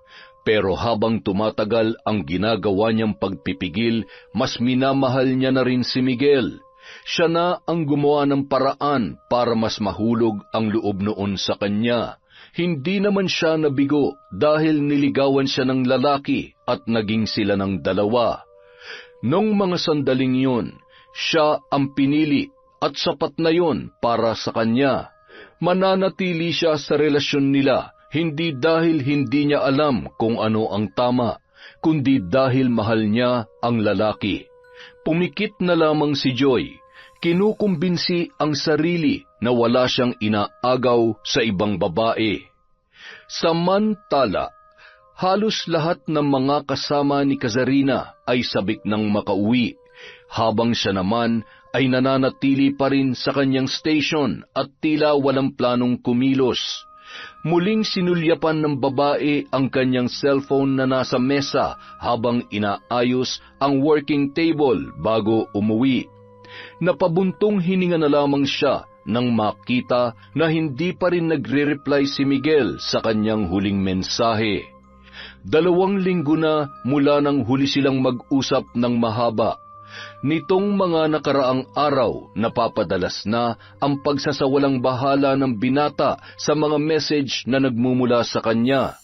Pero habang tumatagal ang ginagawa niyang pagpipigil, mas minamahal niya na rin si Miguel. Siya na ang gumawa ng paraan para mas mahulog ang loob noon sa kanya. Hindi naman siya nabigo dahil niligawan siya ng lalaki at naging sila ng dalawa. Nung mga sandaling yun, siya ang pinili at sapat na yun para sa kanya. Mananatili siya sa relasyon nila, hindi dahil hindi niya alam kung ano ang tama, kundi dahil mahal niya ang lalaki. Pumikit na lamang si Joy. Kinukumbinsi ang sarili na wala siyang inaagaw sa ibang babae. Samantala, halos lahat ng mga kasama ni Kazarina ay sabik ng makauwi, habang siya naman ay nananatili pa rin sa kanyang station at tila walang planong kumilos. Muling sinulyapan ng babae ang kanyang cellphone na nasa mesa habang inaayos ang working table bago umuwi. Napabuntong hininga na lamang siya nang makita na hindi pa rin nagre-reply si Miguel sa kanyang huling mensahe. 2 linggo na mula nang huli silang mag-usap ng mahaba. Nitong mga nakaraang araw, napapadalas na ang pagsasawalang bahala ng binata sa mga message na nagmumula sa kanya.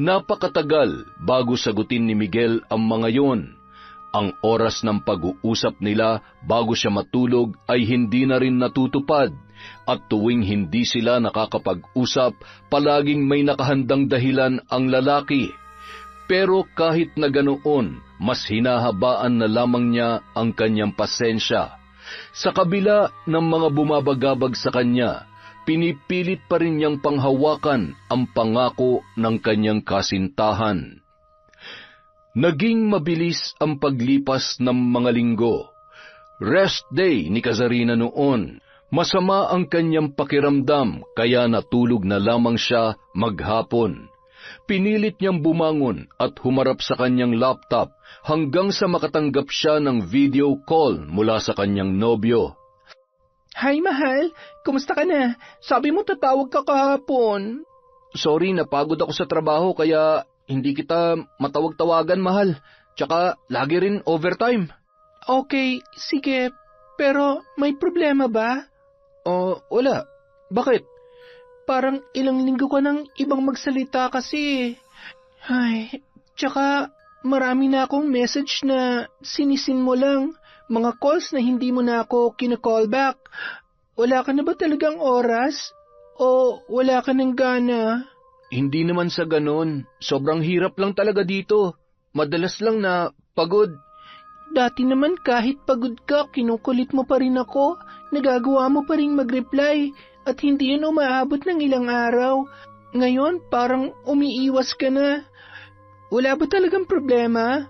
Napakatagal bago sagutin ni Miguel ang mga yon. Ang oras ng pag-uusap nila bago siya matulog ay hindi na rin natutupad, at tuwing hindi sila nakakapag-usap, palaging may nakahandang dahilan ang lalaki. Pero kahit na ganoon, mas hinahabaan na lamang niya ang kanyang pasensya. Sa kabila ng mga bumabagabag sa kanya, pinipilit pa rin niyang panghawakan ang pangako ng kanyang kasintahan. Naging mabilis ang paglipas ng mga linggo. Rest day ni Kazarina noon. Masama ang kanyang pakiramdam kaya natulog na lamang siya maghapon. Pinilit niyang bumangon at humarap sa kanyang laptop hanggang sa makatanggap siya ng video call mula sa kanyang nobyo. Hi, mahal. Kumusta ka na? Sabi mo tatawag ka kahapon. Sorry, napagod ako sa trabaho kaya hindi kita matawag-tawagan, mahal. Tsaka lagi rin overtime. Okay, sige. Pero may problema ba? Wala. Bakit? Parang ilang linggo ka nang ibang magsalita kasi. Ay, tsaka marami na akong message na sinisin mo lang. Mga calls na hindi mo na ako kina-call back. Wala ka na ba talagang oras? O wala ka ng gana? Hindi naman sa ganon. Sobrang hirap lang talaga dito. Madalas lang na pagod. Dati naman kahit pagod ka, kinukulit mo pa rin ako. Nagagawa mo pa rin mag-reply. At hindi yun umaabot ng ilang araw. Ngayon, parang umiiwas ka na. Wala ba talagang problema?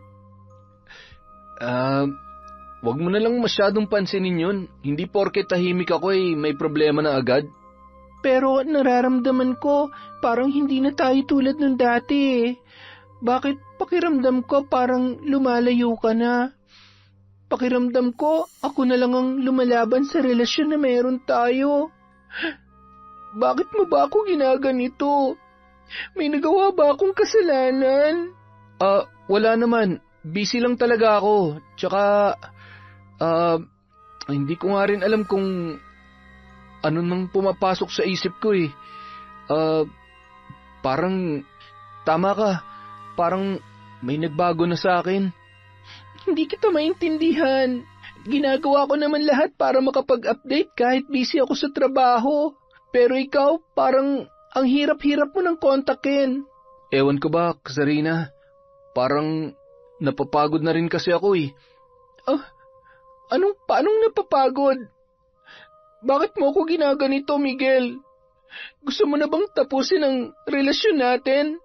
Wag mo na lang masyadong pansinin yun. Hindi porke tahimik ako may problema na agad. Pero nararamdaman ko, parang hindi na tayo tulad ng dati. Bakit pakiramdam ko parang lumalayo ka na? Pakiramdam ko, ako na lang ang lumalaban sa relasyon na meron tayo. Bakit mo ba ako ginaganito? May nagawa ba akong kasalanan? Wala naman. Busy lang talaga ako. Tsaka, hindi ko nga rin alam kung ano nang pumapasok sa isip ko eh. Parang, tama ka. Parang may nagbago na sa akin. Hindi kita maintindihan. Ginagawa ko naman lahat para makapag-update kahit busy ako sa trabaho. Pero ikaw, parang ang hirap-hirap mo nang kontakin. Ewan ko ba, Sarina? Parang napapagod na rin kasi ako eh. Paanong napapagod? Bakit mo ako ginaganito, Miguel? Gusto mo na bang tapusin ang relasyon natin?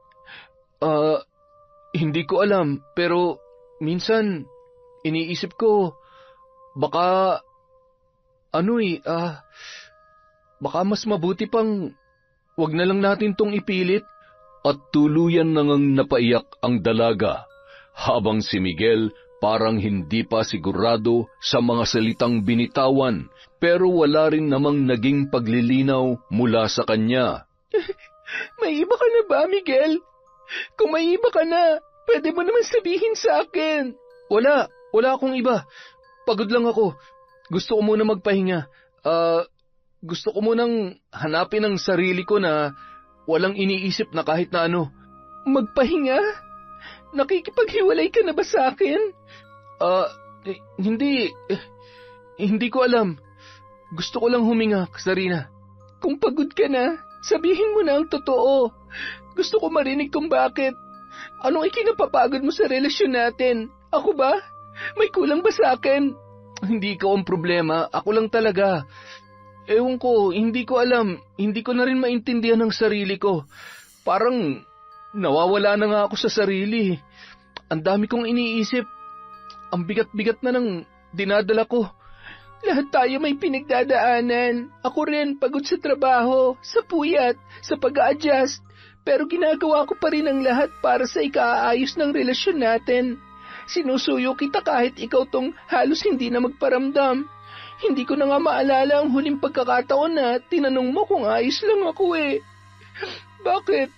Hindi ko alam, pero minsan iniisip ko, baka baka mas mabuti pang wag na lang natin tong ipilit. At tuluyan nang napaiyak ang dalaga, habang si Miguel parang hindi pa sigurado sa mga salitang binitawan, pero wala rin namang naging paglilinaw mula sa kanya. May iba ka na ba, Miguel? Kung may iba ka na, pwede mo naman sabihin sa akin. Wala akong iba. Pagod lang ako. Gusto ko muna magpahinga. Gusto ko munang hanapin ang sarili ko na walang iniisip na kahit na ano. Magpahinga? Nakikipaghiwalay ka na ba sa akin? Hindi ko alam. Gusto ko lang huminga, Sarina. Kung pagod ka na, sabihin mo na ang totoo. Gusto ko marinig kung bakit. Anong ikinapapagod mo sa relasyon natin? Ako ba? May kulang ba sa akin? Hindi ikaw ang problema. Ako lang talaga. Ewan ko, hindi ko alam. Hindi ko na rin maintindihan ang sarili ko. Parang nawawala na nga ako sa sarili. Ang dami kong iniisip. Ang bigat-bigat na ng dinadala ko. Lahat tayo may pinagdadaanan. Ako rin, pagod sa trabaho, sa puyat, sa pag-a-adjust. Pero ginagawa ko pa rin ang lahat para sa ikaayos ng relasyon natin. Sinusuyo kita kahit ikaw tong halos hindi na magparamdam. Hindi ko na nga maalala ang huling pagkakataon na tinanong mo kung ayos lang ako eh. Bakit?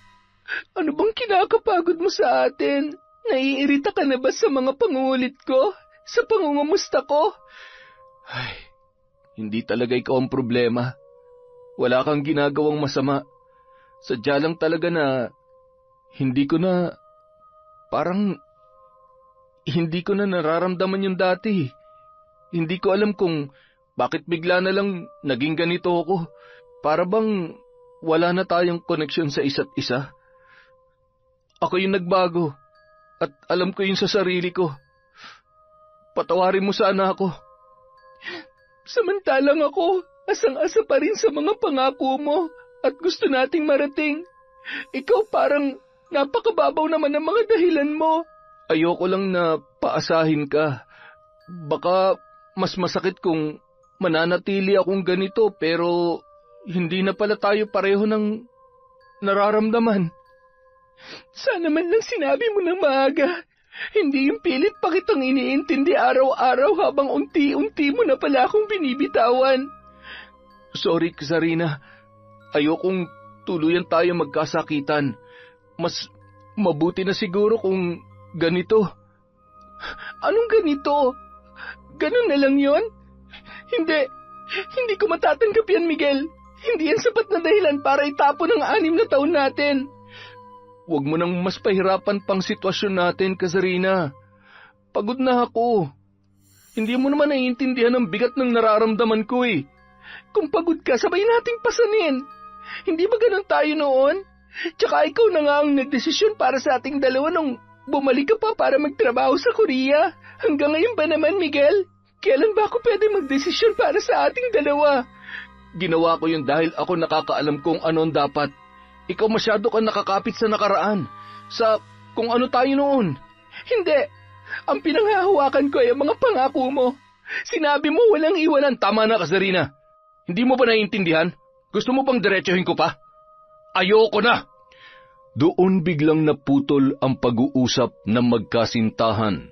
Ano bang kinakapagod mo sa atin? Naiirita ka na ba sa mga pangungulit ko? Sa pangungumusta ko? Ay, hindi talaga ikaw ang problema. Wala kang ginagawang masama. Sadya lang talaga na hindi ko na nararamdaman yung dati. Hindi ko alam kung bakit bigla na lang naging ganito ako. Para bang wala na tayong koneksyon sa isa't isa. Ako yung nagbago at alam ko yun sa sarili ko. Patawarin mo sana ako. Samantalang ako, asang-asa pa rin sa mga pangako mo at gusto nating marating. Ikaw parang napakababaw naman ng mga dahilan mo. Ayoko lang na paasahin ka. Baka mas masakit kung mananatili akong ganito pero hindi na pala tayo pareho ng nararamdaman. Sana man lang sinabi mo ng maaga. Hindi yung pilit pa kitang iniintindi araw-araw habang unti-unti mo na pala akong binibitawan. Sorry, Sarina. Ayokong tuluyan tayo magkasakitan. Mas mabuti na siguro kung ganito. Anong ganito? Ganun na lang yon? Hindi ko matatanggap yan, Miguel. Hindi yan sapat na dahilan para itapon ang 6 na taon natin. Huwag mo nang mas pahirapan pang sitwasyon natin, Sarina. Pagod na ako. Hindi mo naman naiintindihan ang bigat ng nararamdaman ko eh. Kung pagod ka, sabay nating pasanin. Hindi ba ganun tayo noon? Tsaka ikaw na nga ang nagdesisyon para sa ating dalawa nung bumalik ka pa para magtrabaho sa Korea. Hanggang ngayon ba naman, Miguel? Kailan ba ako pwede magdesisyon para sa ating dalawa? Ginawa ko yun dahil ako nakakaalam kung ano ang dapat. Ikaw masyado kang nakakapit sa nakaraan. Sa kung ano tayo noon. Hindi. Ang pinanghahawakan ko ay ang mga pangako mo. Sinabi mo walang iwanan. Tama na, Sarina. Hindi mo ba naiintindihan? Gusto mo pang diretsuhin ko pa? Ayoko na! Doon biglang naputol ang pag-uusap ng magkasintahan.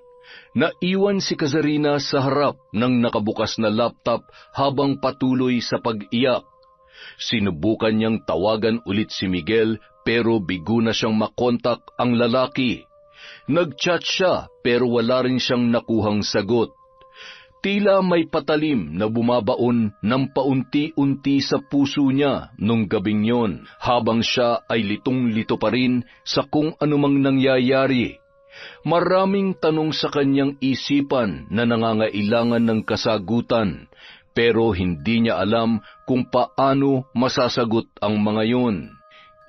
Naiwan si Kazarina sa harap ng nakabukas na laptop habang patuloy sa pag-iyak. Sinubukan niyang tawagan ulit si Miguel pero bigo na siyang makontak ang lalaki. Nag-chat siya pero wala rin siyang nakuhang sagot. Tila may patalim na bumabaon ng paunti-unti sa puso niya nung gabing yon habang siya ay litong-lito pa rin sa kung anumang nangyayari. Maraming tanong sa kanyang isipan na nangangailangan ng kasagutan, pero hindi niya alam kung paano masasagot ang mga yon.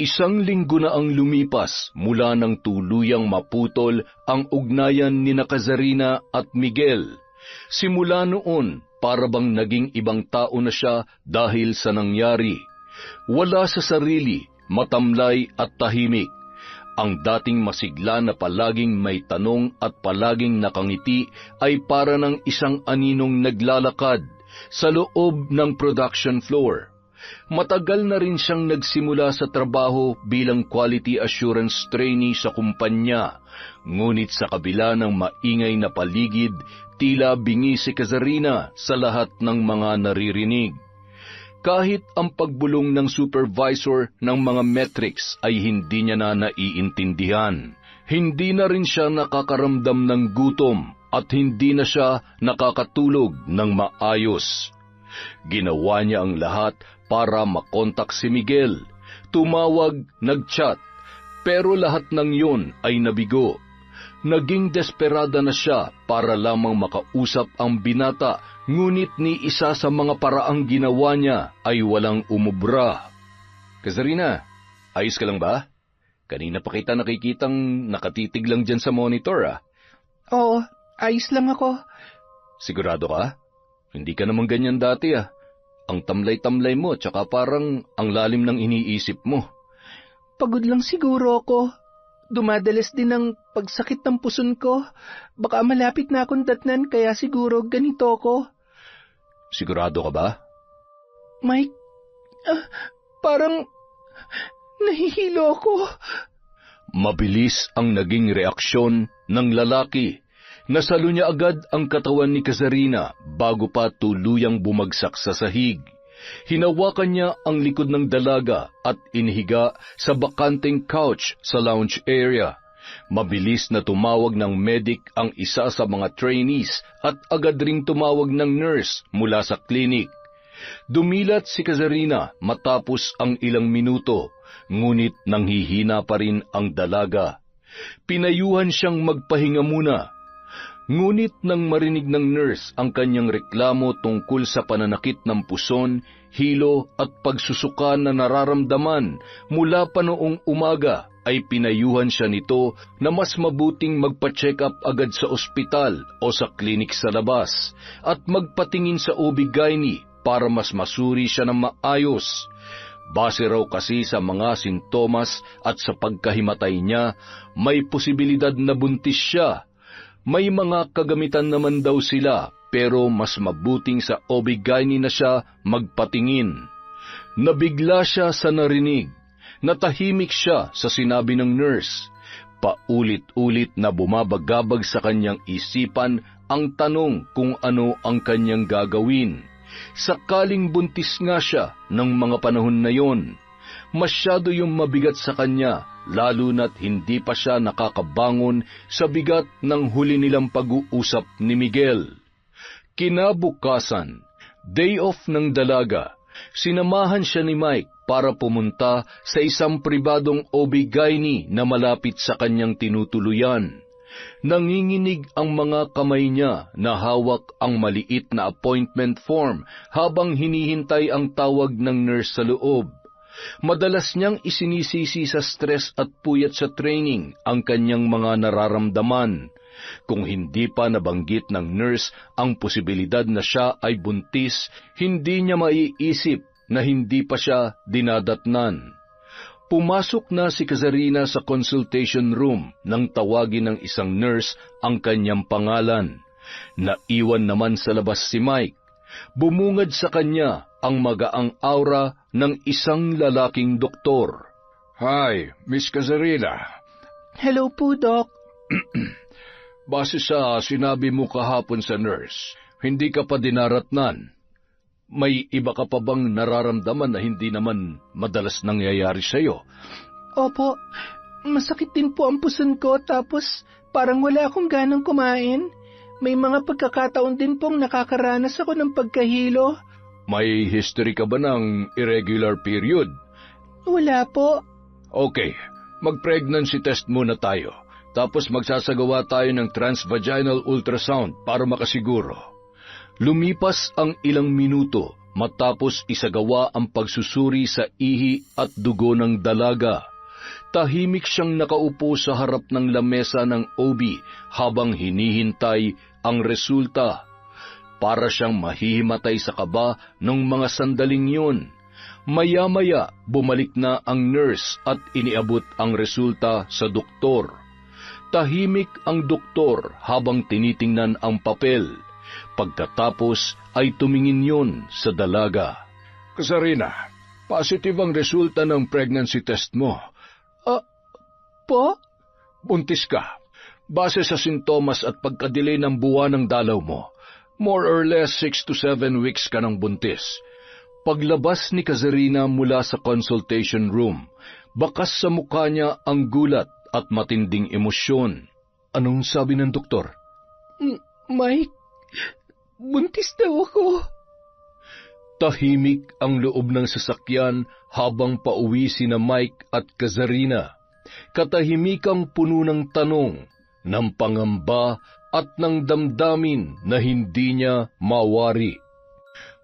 1 linggo na ang lumipas mula nang tuluyang maputol ang ugnayan ni Kazarina at Miguel. Simula noon, para bang naging ibang tao na siya dahil sa nangyari. Wala sa sarili, matamlay at tahimik. Ang dating masigla na palaging may tanong at palaging nakangiti ay para ng isang aninong naglalakad sa loob ng production floor. Matagal na rin siyang nagsimula sa trabaho bilang quality assurance trainee sa kumpanya, ngunit sa kabila ng maingay na paligid, tila bingi si Kazarina sa lahat ng mga naririnig. Kahit ang pagbulong ng supervisor ng mga metrics ay hindi niya na naiintindihan. Hindi na rin siya nakakaramdam ng gutom at hindi na siya nakakatulog ng maayos. Ginawa niya ang lahat para makontak si Miguel. Tumawag, nag-chat, pero lahat ng yun ay nabigo. Naging desperada na siya para lamang makausap ang binata, ngunit ni isa sa mga paraang ginawa niya ay walang umubra. Kazarina, ayos ka lang ba? Kanina pa kita nakikitang nakatitig lang dyan sa monitor, Oo, ayos lang ako. Sigurado ka? Hindi ka naman ganyan dati, Ang tamlay-tamlay mo, tsaka parang ang lalim ng iniisip mo. Pagod lang siguro ako. Dumadalas din ang pagsakit ng puson ko. Baka malapit na akong datnan, kaya siguro ganito ako. Sigurado ka ba? Mike, parang nahihilo ako. Mabilis ang naging reaksyon ng lalaki. Nasalo niya agad ang katawan ni Kazarina bago pa tuluyang bumagsak sa sahig. Hinawakan niya ang likod ng dalaga at inihiga sa bakanteng couch sa lounge area. Mabilis na tumawag ng medic ang isa sa mga trainees at agad ring tumawag ng nurse mula sa klinik. Dumilat si Kazarina matapos ang ilang minuto, ngunit nanghihina pa rin ang dalaga. Pinayuhan siyang magpahinga muna. Ngunit nang marinig ng nurse ang kanyang reklamo tungkol sa pananakit ng puson, hilo at pagsusuka na nararamdaman mula pa noong umaga, ay pinayuhan siya nito na mas mabuting magpa-check up agad sa ospital o sa klinik sa labas at magpatingin sa OB-GYN para mas masuri siya ng maayos. Base raw kasi sa mga sintomas at sa pagkahimatay niya, may posibilidad na buntis siya. May mga kagamitan naman daw sila, pero mas mabuting sa OB-GYN na siya magpatingin. Nabigla siya sa narinig. Natahimik siya sa sinabi ng nurse. Paulit-ulit na bumabagabag sa kanyang isipan ang tanong kung ano ang kanyang gagawin. Sakaling buntis nga siya ng mga panahon na yon. Masyado yung mabigat sa kanya, lalo na't hindi pa siya nakakabangon sa bigat ng huli nilang pag-uusap ni Miguel. Kinabukasan, day off ng dalaga, sinamahan siya ni Mike para pumunta sa isang pribadong OB-GYN na malapit sa kanyang tinutuluyan. Nanginginig ang mga kamay niya na hawak ang maliit na appointment form habang hinihintay ang tawag ng nurse sa loob. Madalas niyang isinisisi sa stress at puyat sa training ang kanyang mga nararamdaman. Kung hindi pa nabanggit ng nurse ang posibilidad na siya ay buntis, hindi niya maiisip na hindi pa siya dinadatnan. Pumasok na si Kazarina sa consultation room nang tawagin ng isang nurse ang kanyang pangalan. Naiwan naman sa labas si Mike. Bumungad sa kanya ang magaang aura ng isang lalaking doktor. Hi, Miss Kazarina. Hello po, Doc. Base sa sinabi mo kahapon sa nurse, hindi ka pa dinaratnan. May iba ka pa bang nararamdaman na hindi naman madalas nangyayari sa'yo? Opo, masakit din po ang puson ko tapos parang wala akong ganang kumain. May mga pagkakataon din pong nakakaranas ako ng pagkahilo. May history ka ba ng irregular period? Wala po. Okay, mag-pregnancy test muna tayo. Tapos magsasagawa tayo ng transvaginal ultrasound para makasiguro. Lumipas ang ilang minuto matapos isagawa ang pagsusuri sa ihi at dugo ng dalaga. Tahimik siyang nakaupo sa harap ng lamesa ng OB habang hinihintay ang resulta. Para siyang mahihimatay sa kaba nung mga sandaling yun. Maya-maya bumalik na ang nurse at iniabot ang resulta sa doktor. Tahimik ang doktor habang tinitingnan ang papel. Pagkatapos ay tumingin yun sa dalaga. Kasarina, positive ang resulta ng pregnancy test mo. Po? Buntis ka. Base sa sintomas at pagkadelay ng buwan ng dalaw mo, more or less 6 to 7 weeks ka ng buntis. Paglabas ni Kazarina mula sa consultation room, bakas sa mukha niya ang gulat at matinding emosyon. Anong sabi ng doktor? Mike, buntis daw ako. Tahimik ang loob ng sasakyan habang pauwi sina Mike at Kazarina. Katahimikang puno ng tanong, ng pangamba at ng damdamin na hindi niya mawari.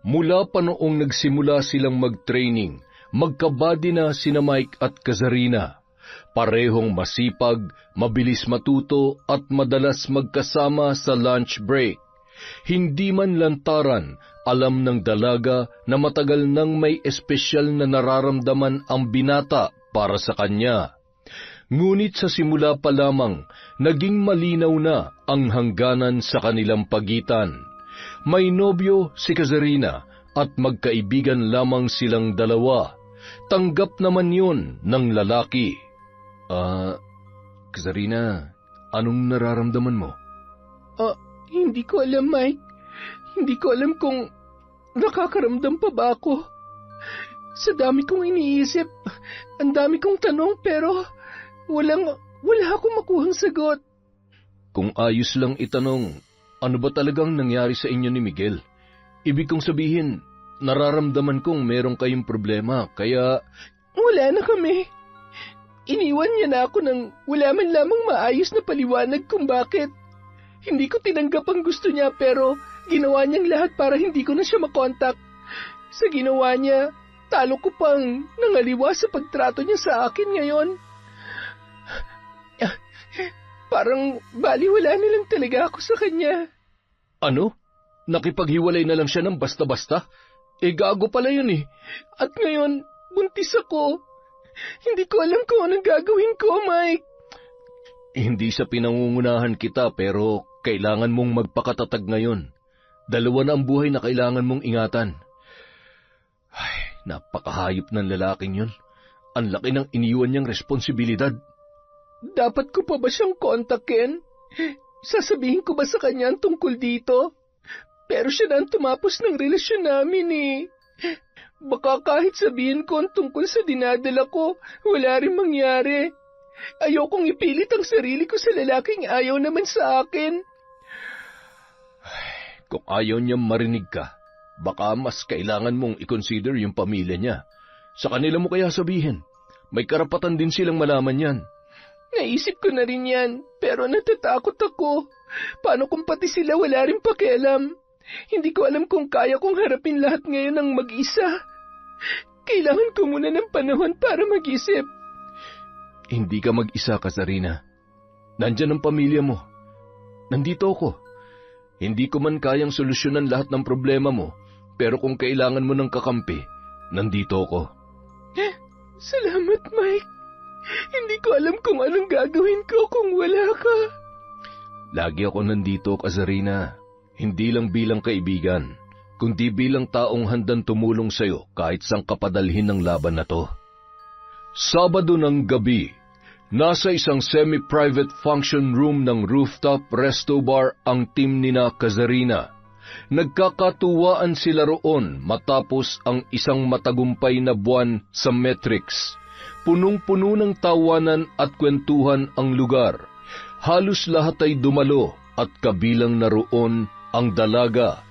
Mula pa noong nagsimula silang mag-training, magkabady na sina Mike at Kazarina. Parehong masipag, mabilis matuto at madalas magkasama sa lunch break. Hindi man lantaran, alam ng dalaga na matagal nang may espesyal na nararamdaman ang binata para sa kanya. Ngunit sa simula pa lamang, naging malinaw na ang hangganan sa kanilang pagitan. May nobyo si Kazarina at magkaibigan lamang silang dalawa. Tanggap naman yun ng lalaki. Kazarina, anong nararamdaman mo? Hindi ko alam, Mike. Hindi ko alam kung nakakaramdam pa ba ako. Sa dami kong iniisip, ang dami kong tanong pero wala akong makuhang sagot. Kung ayos lang itanong, ano ba talagang nangyari sa inyo ni Miguel? Ibig kong sabihin, nararamdaman kong meron kayong problema, kaya... Wala na kami. Iniwan niya na ako nang wala man lamang maayos na paliwanag kung bakit. Hindi ko tinanggap ang gusto niya pero ginawa niyang lahat para hindi ko na siya makontak. Sa ginawa niya, talo ko pang nangaliwa sa pagtrato niya sa akin ngayon. Parang baliwala na lang talaga ako sa kanya. Ano? Nakipaghiwalay na lang siya ng basta-basta? Gago pala yun eh. At ngayon, buntis ako. Hindi ko alam kung anong gagawin ko, Mike. Hindi sa pinangungunahan kita pero kailangan mong magpakatatag ngayon. Dalawa na ang buhay na kailangan mong ingatan. Ay, napakahayop ng lalaking yun. Ang laki ng iniwan niyang responsibilidad. Dapat ko pa ba siyang kontakin? Sasabihin ko ba sa kanya ang tungkol dito? Pero siya na ang tumapos ng relasyon namin eh. Baka kahit sabihin ko ang tungkol sa dinadala ko, wala rin mangyari. Ayokong ipilit ang sarili ko sa lalaking ayaw naman sa akin. Kung ayaw niyang marinig ka, baka mas kailangan mong i-consider yung pamilya niya. Sa kanila mo kaya sabihin, may karapatan din silang malaman yan. Naisip ko na rin yan, pero natatakot ako. Paano kung pati sila wala rin pakialam? Hindi ko alam kung kaya kong harapin lahat ngayon ng mag-isa. Kailangan ko muna ng panahon para mag-isip. Hindi ka mag-isa, Kazarina. Nandyan ang pamilya mo. Nandito ako. Hindi ko man kayang solusyonan lahat ng problema mo, pero kung kailangan mo ng kakampi, nandito ako. Salamat, Mike. Hindi ko alam kung anong gagawin ko kung wala ka. Lagi ako nandito, Kazarina. Hindi lang bilang kaibigan, kundi bilang taong handang tumulong sa'yo kahit sang kapadalhin ng laban na to. Sabado ng gabi, Nasa isang semi-private function room ng rooftop resto bar ang team nina Kazarina. Nagkakatuwaan sila roon matapos ang isang matagumpay na buwan sa Matrix. Punong-puno ng tawanan at kwentuhan ang lugar. Halos lahat ay dumalo at kabilang na roon ang dalaga.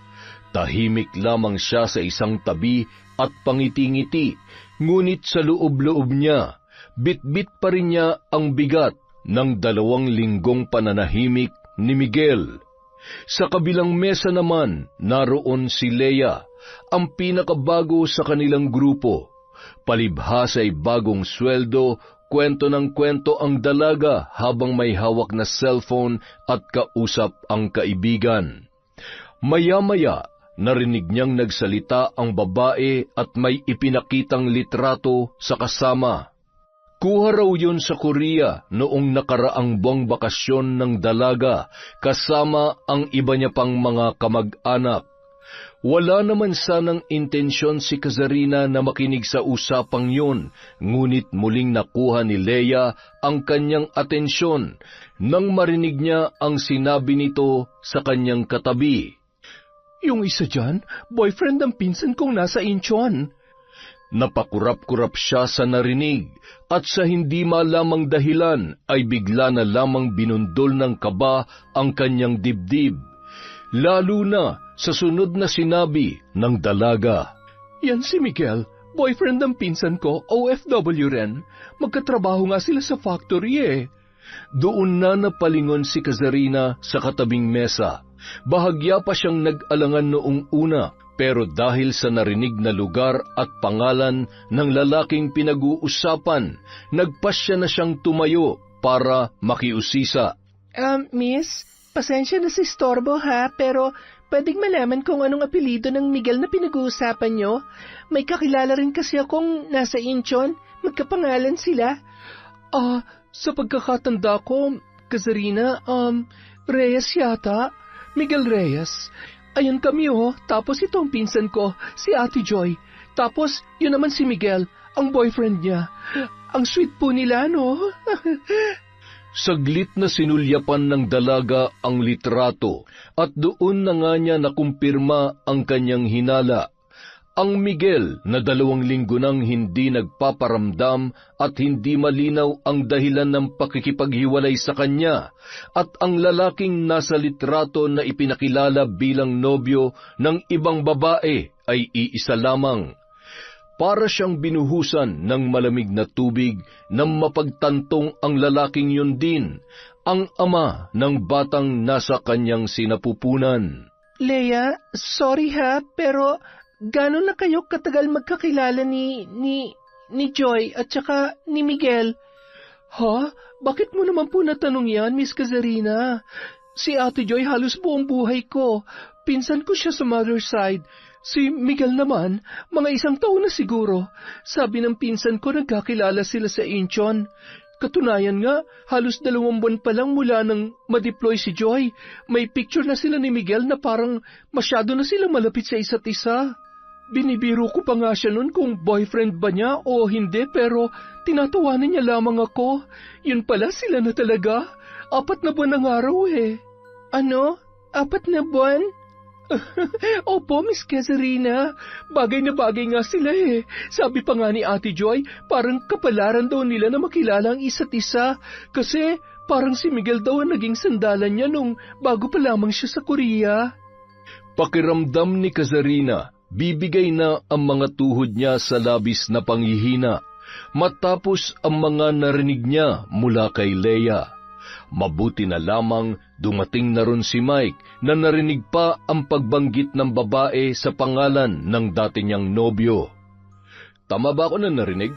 Tahimik lamang siya sa isang tabi at pangiti-ngiti, ngunit sa loob-loob niya, bit-bit pa rin niya ang bigat ng 2 linggong pananahimik ni Miguel. Sa kabilang mesa naman, naroon si Leia, ang pinakabago sa kanilang grupo. Palibhas ay bagong sweldo, kwento ng kwento ang dalaga habang may hawak na cellphone at kausap ang kaibigan. Maya-maya, narinig niyang nagsalita ang babae at may ipinakitang litrato sa kasama. Kuha raw yun sa Korea noong nakaraang buwang bakasyon ng dalaga kasama ang iba niya pang mga kamag-anak. Wala naman sanang intensyon si Kazarina na makinig sa usapang yun, ngunit muling nakuha ni Leia ang kanyang atensyon nang marinig niya ang sinabi nito sa kanyang katabi. Yung isa dyan, boyfriend ng pinsan kong nasa Incheon. Napakurap-kurap siya sa narinig at sa hindi malamang dahilan ay bigla na lamang binundol ng kaba ang kanyang dibdib. Lalo na sa sunod na sinabi ng dalaga. Yan si Miguel, boyfriend ng pinsan ko, OFW rin. Magkatrabaho nga sila sa factory eh. Doon na napalingon si Kazarina sa katabing mesa. Bahagya pa siyang nag-alangan noong una, pero dahil sa narinig na lugar at pangalan ng lalaking pinag-uusapan, nagpasya na siyang tumayo para makiusisa. Miss, pasensya na si Storbo ha, pero pwedeng malaman kung anong apelido ng Miguel na pinag-uusapan nyo? May kakilala rin kasi akong nasa Incheon, magkapangalan sila. Sa pagkakatanda ko, Kazarina, Reyes yata. Miguel Reyes. Ayun kami tapos ito ang pinsan ko, si Ate Joy. Tapos, yun naman si Miguel, ang boyfriend niya. Ang sweet po nila, no? Saglit na sinulyapan ng dalaga ang litrato at doon na nga niya nakumpirma ang kanyang hinala. Ang Miguel na 2 linggo nang hindi nagpaparamdam at hindi malinaw ang dahilan ng pakikipaghiwalay sa kanya, at ang lalaking nasa litrato na ipinakilala bilang nobyo ng ibang babae ay iisa lamang. Para siyang binuhusan ng malamig na tubig nang mapagtantong ang lalaking yun din, ang ama ng batang nasa kanyang sinapupunan. Leia, sorry ha, pero gano'n na kayo katagal magkakilala ni Joy at saka ni Miguel? Ha? Bakit mo naman po natanong yan, Miss Kazarina? Si Ate Joy halos buong buhay ko. Pinsan ko siya sa mother's side. Si Miguel naman, mga 1 taon na siguro. Sabi ng pinsan ko nagkakilala sila sa Incheon. Katunayan nga, halos 2 buwan pa lang mula nang ma-deploy si Joy. May picture na sila ni Miguel na parang masyado na sila malapit sa isa't isa. Binibiro ko pa nga siya nun kung boyfriend ba niya o hindi, pero tinatawanan niya lamang ako. Yun pala sila na talaga. 4 na buwan ang araw eh. Ano? 4 na buwan? Opo, Miss Kazarina. Bagay na bagay nga sila eh. Sabi pa nga ni Ate Joy, parang kapalaran daw nila na makilala ang isa't isa. Kasi parang si Miguel daw ang naging sandalan niya nung bago pa lamang siya sa Korea. Pakiramdam ni Kazarina, bibigay na ang mga tuhod niya sa labis na panghihina, matapos ang mga narinig niya mula kay Leia. Mabuti na lamang dumating na ron si Mike na narinig pa ang pagbanggit ng babae sa pangalan ng dati niyang nobyo. Tama ba ako na narinig?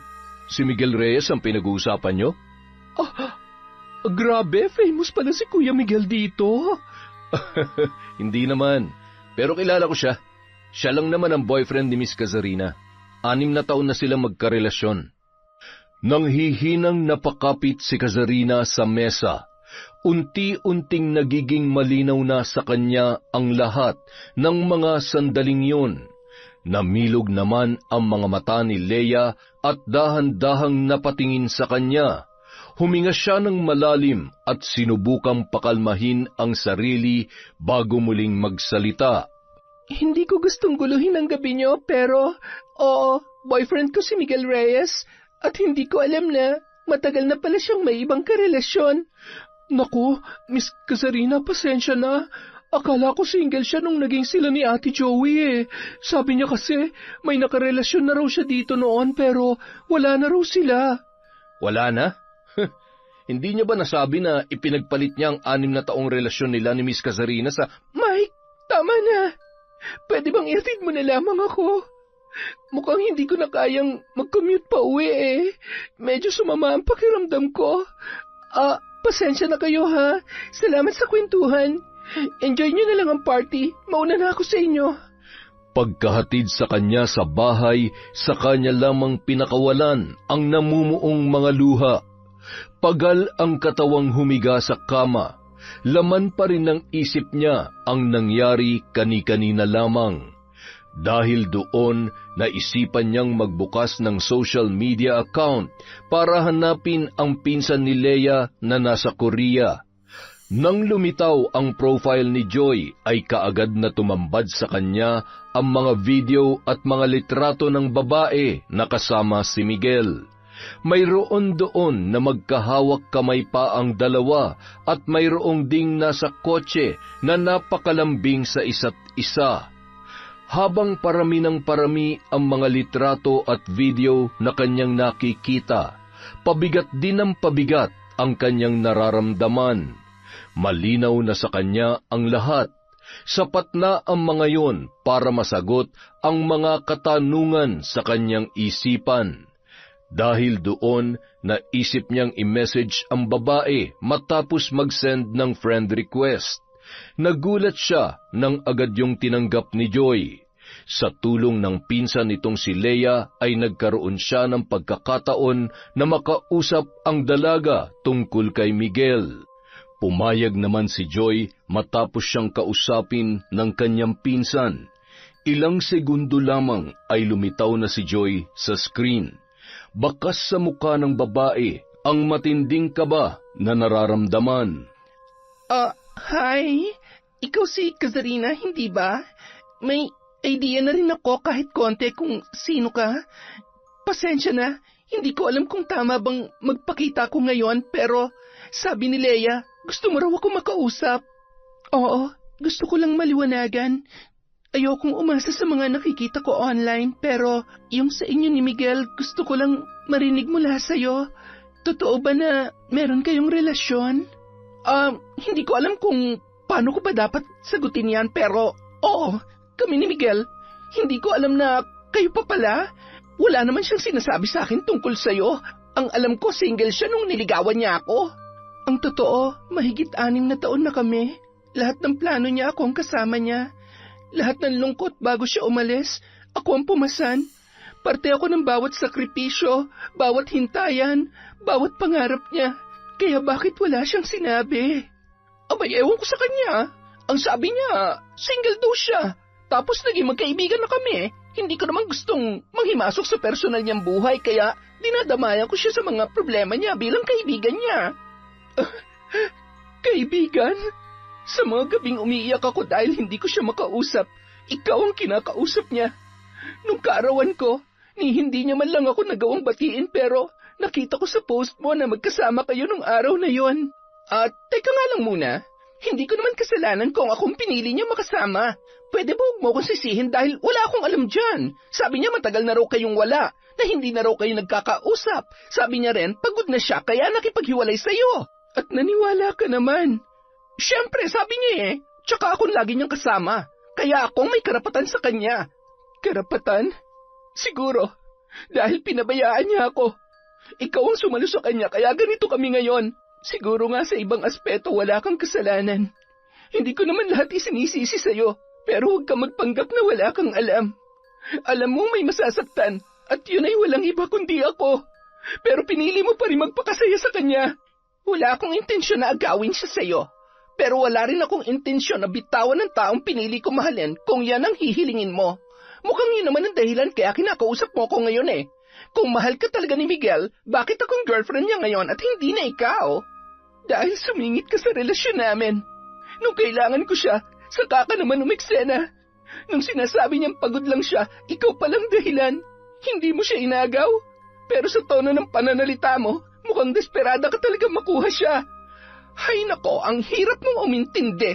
Si Miguel Reyes ang pinag-uusapan niyo? Grabe, famous pala si Kuya Miguel dito. Hindi naman, pero kilala ko siya. Siya lang naman ang boyfriend ni Miss Kazarina. 6 na taon na silang magkarelasyon. Nang hihinang napakapit si Kazarina sa mesa, unti-unting nagiging malinaw na sa kanya ang lahat ng mga sandaling yun. Namilog naman ang mga mata ni Leia at dahan-dahang napatingin sa kanya. Huminga siya ng malalim at sinubukang pakalmahin ang sarili bago muling magsalita. Hindi ko gustong guluhin ang gabi niyo, pero oo, boyfriend ko si Miguel Reyes at hindi ko alam na matagal na pala siyang may ibang karelasyon. Naku, Miss Kazarina, pasensya na. Akala ko single siya nung naging sila ni Ate Joey eh. Sabi niya kasi may nakarelasyon na raw siya dito noon pero wala na raw sila. Wala na? Hindi niya ba nasabi na ipinagpalit niya ang 6 na taong relasyon nila ni Miss Kazarina sa... Mike, tama na. Pwede bang ihatid mo na lamang ako? Mukhang hindi ko na kayang mag-commute pa uwi eh. Medyo sumama ang pakiramdam ko. Pasensya na kayo ha. Salamat sa kwentuhan. Enjoy nyo na lang ang party. Mauna na ako sa inyo. Pagkahatid sa kanya sa bahay, sa kanya lamang pinakawalan ang namumuong mga luha. Pagal ang katawang humiga sa kama. Laman pa rin ng isip niya ang nangyari kani-kanina lamang. Dahil doon, naisipan niyang magbukas ng social media account para hanapin ang pinsan ni Leia na nasa Korea. Nang lumitaw ang profile ni Joy, ay kaagad na tumambad sa kanya ang mga video at mga litrato ng babae na kasama si Miguel. Mayroon doon na magkahawak kamay pa ang dalawa at mayroong ding nasa kotse na napakalambing sa isa't isa. Habang parami ng parami ang mga litrato at video na kanyang nakikita, pabigat din ng pabigat ang kanyang nararamdaman. Malinaw na sa kanya ang lahat. Sapat na ang mga yon para masagot ang mga katanungan sa kanyang isipan. Dahil doon, naisip niyang i-message ang babae matapos mag-send ng friend request. Nagulat siya nang agad yung tinanggap ni Joy. Sa tulong ng pinsan nitong si Leia ay nagkaroon siya ng pagkakataon na makausap ang dalaga tungkol kay Miguel. Pumayag naman si Joy matapos siyang kausapin ng kanyang pinsan. Ilang segundo lamang ay lumitaw na si Joy sa screen. Bakas sa mukha ng babae ang matinding kaba na nararamdaman. Hi. Ikaw si Kazarina, hindi ba? May idea na rin ako kahit konti kung sino ka. Pasensya na, hindi ko alam kung tama bang magpakita ko ngayon pero sabi ni Leia, gusto mo raw ako makausap. Oo, gusto ko lang maliwanagan. Ayokong umasa sa mga nakikita ko online pero yung sa inyo ni Miguel gusto ko lang marinig mula sa'yo. Totoo ba na meron kayong relasyon? Hindi ko alam kung paano ko ba dapat sagutin yan pero oo, kami ni Miguel. Hindi ko alam na kayo pa pala. Wala naman siyang sinasabi sa akin tungkol sa'yo. Ang alam ko single siya nung niligawan niya ako. Ang totoo, mahigit 6 na taon na kami. Lahat ng plano niya ako ang kasama niya. Lahat ng lungkot bago siya umalis, ako ang pumasan. Parte ako ng bawat sakripisyo, bawat hintayan, bawat pangarap niya. Kaya bakit wala siyang sinabi? Abay, ewan ko sa kanya. Ang sabi niya, single daw siya. Tapos naging magkaibigan na kami. Hindi ko naman gustong manghimasok sa personal niyang buhay, kaya dinadamayan ko siya sa mga problema niya bilang kaibigan niya. Kaibigan? Sa mga gabing umiiyak ako dahil hindi ko siya makausap, ikaw ang kinakausap niya. Nung kaarawan ko, hindi niya man lang ako nagawang batiin pero nakita ko sa post mo na magkasama kayo nung araw na yon. Teka nga lang muna, hindi ko naman kasalanan kung akong pinili niya makasama. Pwede ba huwag mo akong sisihin dahil wala akong alam dyan. Sabi niya matagal na raw kayong wala, na hindi na raw kayo nagkakausap. Sabi niya rin, pagod na siya kaya nakipaghiwalay sa'yo. At naniwala ka naman. Siyempre, sabi niya eh. Tsaka akong lagi niyang kasama. Kaya akong may karapatan sa kanya. Karapatan? Siguro. Dahil pinabayaan niya ako. Ikaw ang sumalo sa kanya kaya ganito kami ngayon. Siguro nga sa ibang aspeto wala kang kasalanan. Hindi ko naman lahat isinisisi sa'yo. Pero huwag ka magpanggap na wala kang alam. Alam mo may masasaktan. At yun ay walang iba kundi ako. Pero pinili mo pa rin magpakasaya sa kanya. Wala akong intensyon na agawin siya sa'yo. Pero wala rin akong intensyon na bitawan ng taong pinili ko mahalin kung yan ang hihilingin mo. Mukhang yun naman ang dahilan kaya kinakausap mo ko ngayon eh. Kung mahal ka talaga ni Miguel, bakit akong girlfriend niya ngayon at hindi na ikaw? Dahil sumingit ka sa relasyon namin. Nung kailangan ko siya, saka ka naman umeksena. Nung sinasabi niyang pagod lang siya, ikaw palang dahilan. Hindi mo siya inagaw. Pero sa tono ng pananalita mo, mukhang desperada ka talaga makuha siya. Hay nako, ang hirap mong umintindi.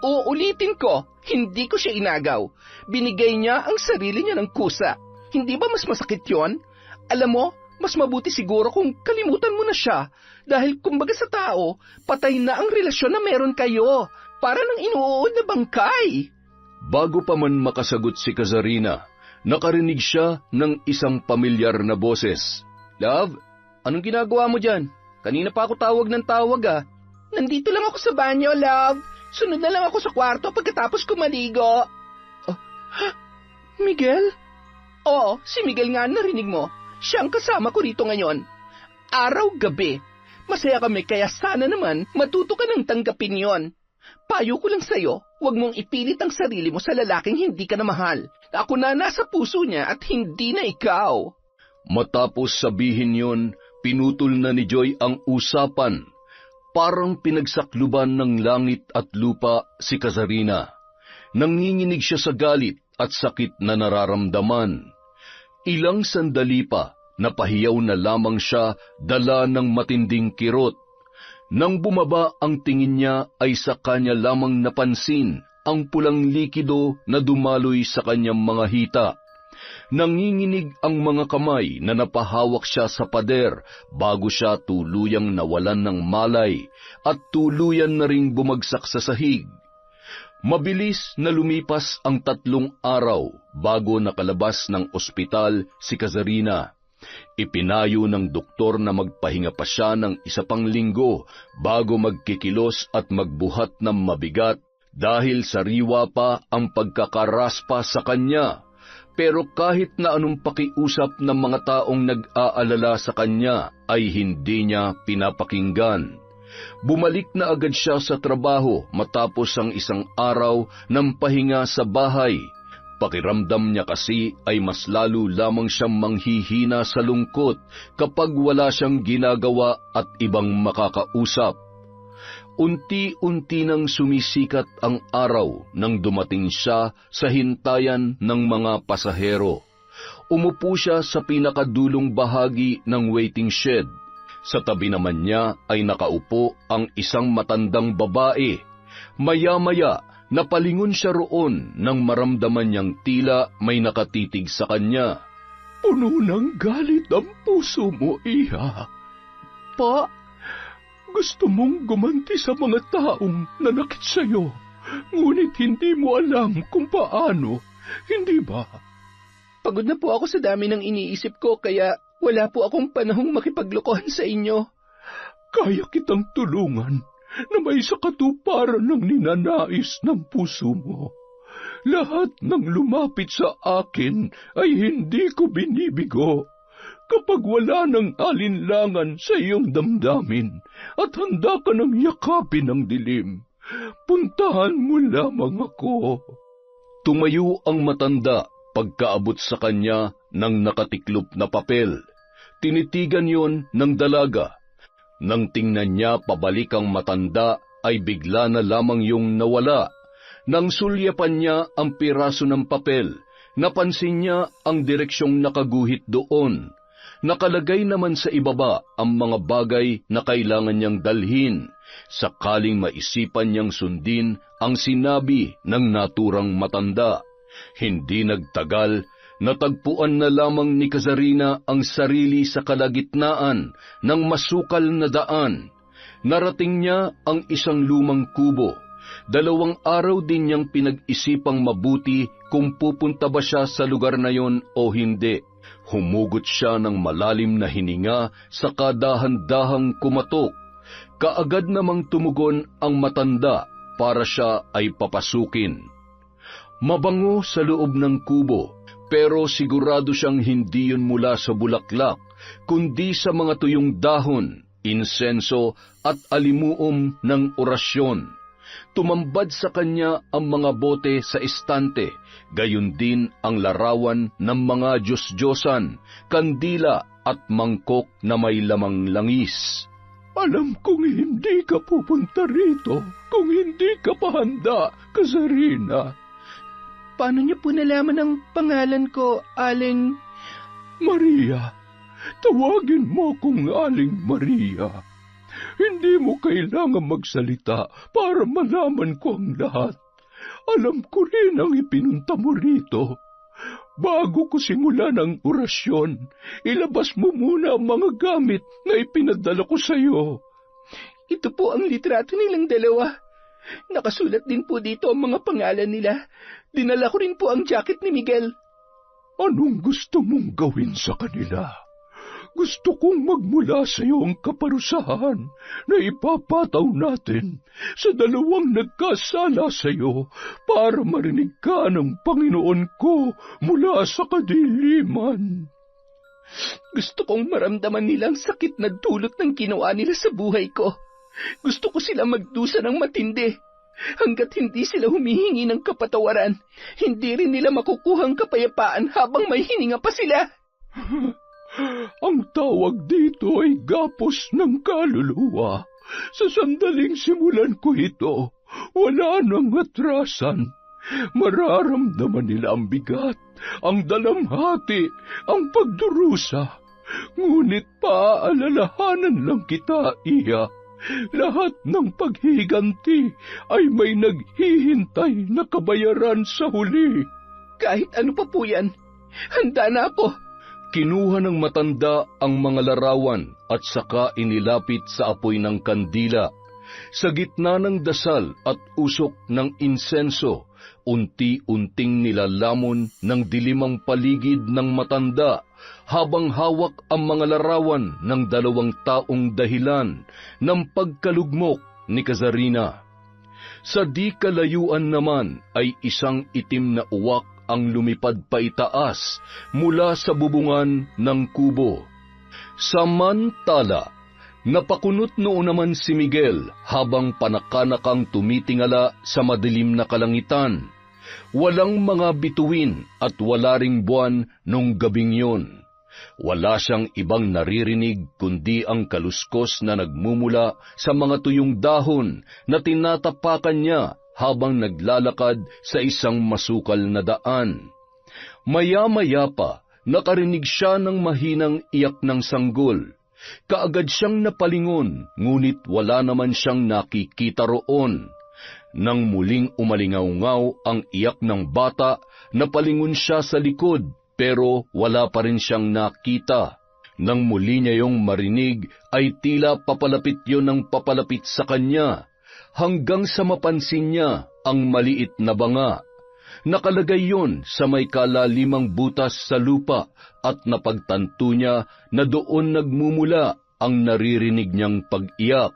Uulitin ko, hindi ko siya inagaw. Binigay niya ang sarili niya ng kusa. Hindi ba mas masakit yon? Alam mo, mas mabuti siguro kung kalimutan mo na siya. Dahil kumbaga sa tao, patay na ang relasyon na meron kayo. Para nang inuud na bangkay. Bago pa man makasagot si Kazarina, nakarinig siya ng isang pamilyar na boses. Love, anong ginagawa mo dyan? Kanina pa ako tawag ng tawag ah. Nandito lang ako sa banyo, love. Sunod na lang ako sa kwarto pagkatapos ko maligo. Miguel? Oo, si Miguel nga narinig mo. Siya ang kasama ko rito ngayon. Araw-gabi. Masaya kami kaya sana naman matuto ka ng tanggapin yon. Payo ko lang sa'yo, huwag mong ipilit ang sarili mo sa lalaking hindi ka na mahal. Ako na nasa puso niya at hindi na ikaw. Matapos sabihin yon, pinutol na ni Joy ang usapan. Parang pinagsakluban ng langit at lupa si Kazarina. Nanginginig siya sa galit at sakit na nararamdaman. Ilang sandali pa, napahiyaw na lamang siya dala ng matinding kirot. Nang bumaba ang tingin niya ay sa kanya lamang napansin ang pulang likido na dumaloy sa kanyang mga hita. Nanginginig ang mga kamay na napahawak siya sa pader bago siya tuluyang nawalan ng malay at tuluyan na ring bumagsak sa sahig. Mabilis na lumipas ang 3 araw bago nakalabas ng ospital si Kazarina. Ipinayo ng doktor na magpahinga pa siya ng 1 pang linggo bago magkikilos at magbuhat ng mabigat dahil sariwa pa ang pagkakaraspa sa kanya. Pero kahit na anong pakiusap ng mga taong nag-aalala sa kanya ay hindi niya pinapakinggan. Bumalik na agad siya sa trabaho matapos ang 1 araw ng pahinga sa bahay. Pakiramdam niya kasi ay mas lalo lamang siyang manghihina sa lungkot kapag wala siyang ginagawa at ibang makakausap. Unti-unti nang sumisikat ang araw nang dumating siya sa hintayan ng mga pasahero. Umupo siya sa pinakadulong bahagi ng waiting shed. Sa tabi naman niya ay nakaupo ang isang matandang babae. Maya-maya, napalingon siya roon nang maramdaman niyang tila may nakatitig sa kanya. Puno ng galit ang puso mo, Iha. Pa, gusto mong gumanti sa mga taong nanakit sa'yo, ngunit hindi mo alam kung paano, hindi ba? Pagod na po ako sa dami ng iniisip ko, kaya wala po akong panahong makipaglokohan sa inyo. Kaya kitang tulungan na may sa katuparan ng ninanais ng puso mo. Lahat ng lumapit sa akin ay hindi ko binibigo. Kapag wala ng alinlangan sa iyong damdamin at handa ka ng yakapin ng dilim, puntahan mo lamang ako. Tumayo ang matanda pagkaabot sa kanya ng nakatiklop na papel. Tinitigan yon ng dalaga. Nang tingnan niya pabalik ang matanda, ay bigla na lamang yung nawala. Nang sulyapan niya ang piraso ng papel, napansin niya ang direksyong nakaguhit doon. Nakalagay naman sa ibaba ang mga bagay na kailangan niyang dalhin, sakaling maisipan niyang sundin ang sinabi ng naturang matanda. Hindi nagtagal, natagpuan na lamang ni Kazarina ang sarili sa kalagitnaan ng masukal na daan. Narating niya ang isang lumang kubo. 2 araw din niyang pinag-isipang mabuti kung pupunta ba siya sa lugar na yon o hindi. Humugot siya ng malalim na hininga sa kadahan-dahang kumatok. Kaagad namang tumugon ang matanda para siya ay papasukin. Mabango sa loob ng kubo, pero sigurado siyang hindi yun mula sa bulaklak, kundi sa mga tuyong dahon, insenso at alimuom ng orasyon. Tumambad sa kanya ang mga bote sa estante, gayon din ang larawan ng mga Diyos-Diyosan, kandila at mangkok na may lamang langis. Alam kong hindi ka pupunta rito kung hindi ka pa handa, Kazarina. Paano niyo po nalaman ang pangalan ko, Aling... Maria, tawagin mo kong Aling Maria. Hindi mo kailangan magsalita para malaman ko ang lahat. Alam ko rin ang ipinunta mo rito. Bago ko simulan ang orasyon, ilabas mo muna ang mga gamit na ipinadala ko sa iyo. Ito po ang litrato nilang dalawa. Nakasulat din po dito ang mga pangalan nila. Dinala ko rin po ang jacket ni Miguel. Anong gusto mong gawin sa kanila? Gusto kong magmula sa iyo ang kaparusahan na ipapataw natin sa dalawang nagkasala sa iyo para marinig ka ng Panginoon ko mula sa kadiliman. Gusto kong maramdaman nila ang sakit na dulot ng ginawa nila sa buhay ko. Gusto ko sila magdusa ng matindi. Hanggat hindi sila humihingi ng kapatawaran, hindi rin nila makukuhang kapayapaan habang may hininga pa sila. Ang tawag dito ay gapos ng kaluluwa. Sa sandaling simulan ko ito, wala nang atrasan. Mararamdaman nila ang bigat, ang dalamhati, ang pagdurusa. Ngunit paaalalahanan lang kita, Iya. Lahat ng paghihiganti ay may naghihintay na kabayaran sa huli. Kahit ano pa po yan, handa na ako. Kinuha ng matanda ang mga larawan at saka inilapit sa apoy ng kandila. Sa gitna ng dasal at usok ng insenso, unti-unting nilalamon ng dilimang paligid ng matanda habang hawak ang mga larawan ng dalawang taong dahilan ng pagkalugmok ni Kazarina. Sa di kalayuan naman ay isang itim na uwak ang lumipad paitaas mula sa bubungan ng kubo. Samantala, napakunot noon naman si Miguel habang panakanakang tumitingala sa madilim na kalangitan. Walang mga bituin at wala ring buwan nung gabing yun. Wala siyang ibang naririnig kundi ang kaluskos na nagmumula sa mga tuyong dahon na tinatapakan niya habang naglalakad sa isang masukal na daan. Maya-maya pa, nakarinig siya ng mahinang iyak ng sanggol. Kaagad siyang napalingon, ngunit wala naman siyang nakikita roon. Nang muling umalingaw-ngaw ang iyak ng bata, napalingon siya sa likod, pero wala pa rin siyang nakita. Nang muli niya yung marinig, ay tila papalapit yun ng papalapit sa kanya, hanggang sa mapansin niya ang maliit na banga. Nakalagay yon sa may kalalimang butas sa lupa at napagtanto niya na doon nagmumula ang naririnig niyang pag-iyak.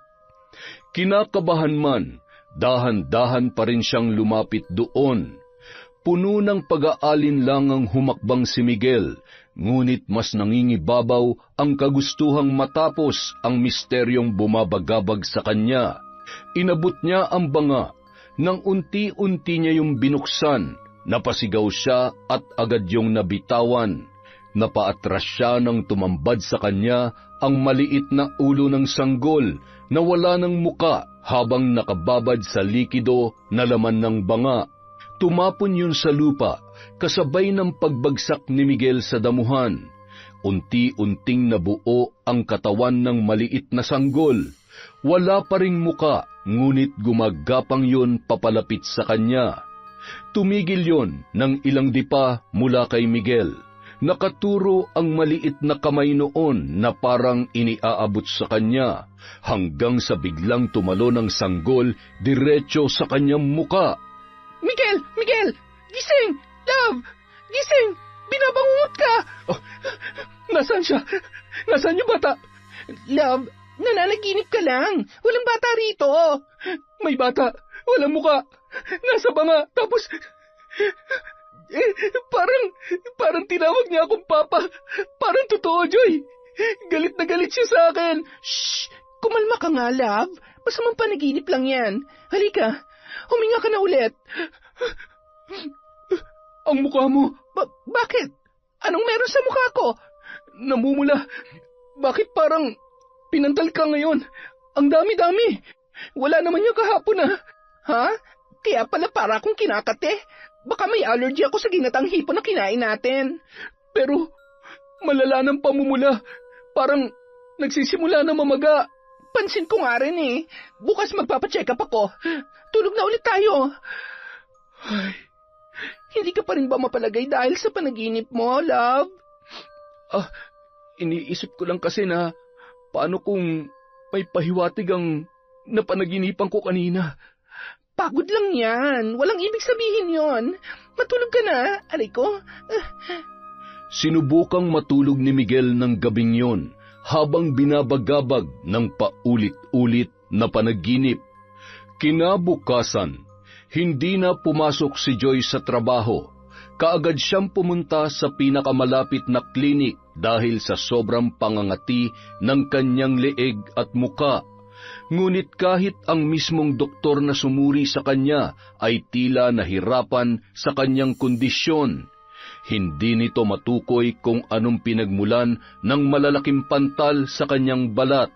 Kinakabahan man, dahan-dahan pa rin siyang lumapit doon. Puno ng pag-aalin lang ang humakbang si Miguel, ngunit mas nangingibabaw ang kagustuhang matapos ang misteryong bumabagabag sa kanya. Inabot niya ang banga. Nang unti-unti niya yung binuksan, napasigaw siya at agad yung nabitawan. Napaatras siya nang tumambad sa kanya ang maliit na ulo ng sanggol na wala ng muka habang nakababad sa likido na laman ng banga. Tumapon yun sa lupa, kasabay ng pagbagsak ni Miguel sa damuhan. Unti-unting nabuo ang katawan ng maliit na sanggol. Wala pa ring muka, ngunit gumagapang yun papalapit sa kanya. Tumigil yon ng ilang dipa mula kay Miguel. Nakaturo ang maliit na kamay noon na parang iniaabot sa kanya, hanggang sa biglang tumalo ng sanggol diretso sa kanyang muka. Miguel! Miguel! Gising! Love! Gising! Binabangungot ka! Oh, nasaan siya? Nasaan yung bata? Love, nananaginip ka lang. Walang bata rito. May bata. Walang muka. Nasa banga. Tapos... parang tinawag niya akong papa. Parang totoo, Joy. Galit na galit siya sa akin. Shh! Kumalma ka nga, love. Masamang panaginip lang yan. Halika, huminga ka na ulit. Ang mukha mo. Bakit? Anong meron sa mukha ko? Namumula. Bakit parang pinantal ka ngayon? Ang dami-dami. Wala naman yung kahapon na. Ha? Kaya pala para akong kinakate. Baka may allergy ako sa ginatang hipon na kinain natin. Pero malala ng pamumula. Parang nagsisimula na mamaga. Pansin ko nga rin eh. Bukas magpapacheck up ako. Tulog na ulit tayo. Ay, hindi ka pa rin ba mapalagay dahil sa panaginip mo, love? Iniisip ko lang kasi na paano kung may pahiwatig ang napanaginipan ko kanina. Pagod lang yan. Walang ibig sabihin yon. Matulog ka na, aray ko. Sinubukang matulog ni Miguel ng gabing yon habang binabagabag ng paulit-ulit na panaginip. Kinabukasan, hindi na pumasok si Joy sa trabaho. Kaagad siyang pumunta sa pinakamalapit na klinik dahil sa sobrang pangangati ng kanyang leeg at muka. Ngunit kahit ang mismong doktor na sumuri sa kanya ay tila nahirapan sa kanyang kondisyon. Hindi nito matukoy kung anong pinagmulan ng malalaking pantal sa kanyang balat.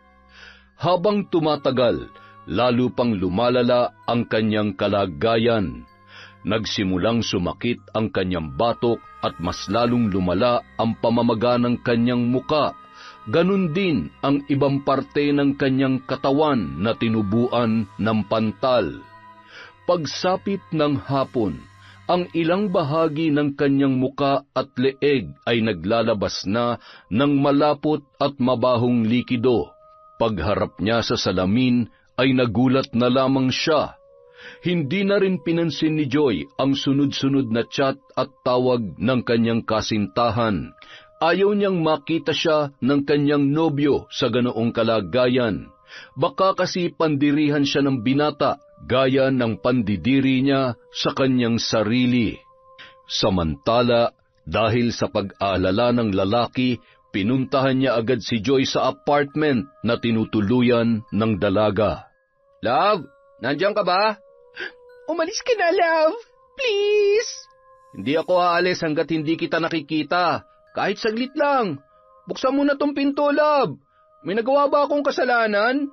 Habang tumatagal, lalo pang lumalala ang kanyang kalagayan. Nagsimulang sumakit ang kanyang batok at mas lalong lumala ang pamamaga ng kanyang muka. Ganun din ang ibang parte ng kanyang katawan na tinubuan ng pantal. Pagsapit ng hapon, ang ilang bahagi ng kanyang muka at leeg ay naglalabas na ng malapot at mabahong likido. Pagharap niya sa salamin ay nagulat na lamang siya. Hindi na rin pinansin ni Joy ang sunod-sunod na chat at tawag ng kanyang kasintahan. Ayaw niyang makita siya ng kanyang nobyo sa ganoong kalagayan. Baka kasi pandirihan siya ng binata, gaya ng pandidiri niya sa kanyang sarili. Samantala, dahil sa pag-aalala ng lalaki, pinuntahan niya agad si Joy sa apartment na tinutuluyan ng dalaga. Love, nandiyan ka ba? Umalis ka na, love. Please. Hindi ako aalis hanggat hindi kita nakikita. Kahit saglit lang. Buksan mo na tong pinto, love. May nagawa ba akong kasalanan?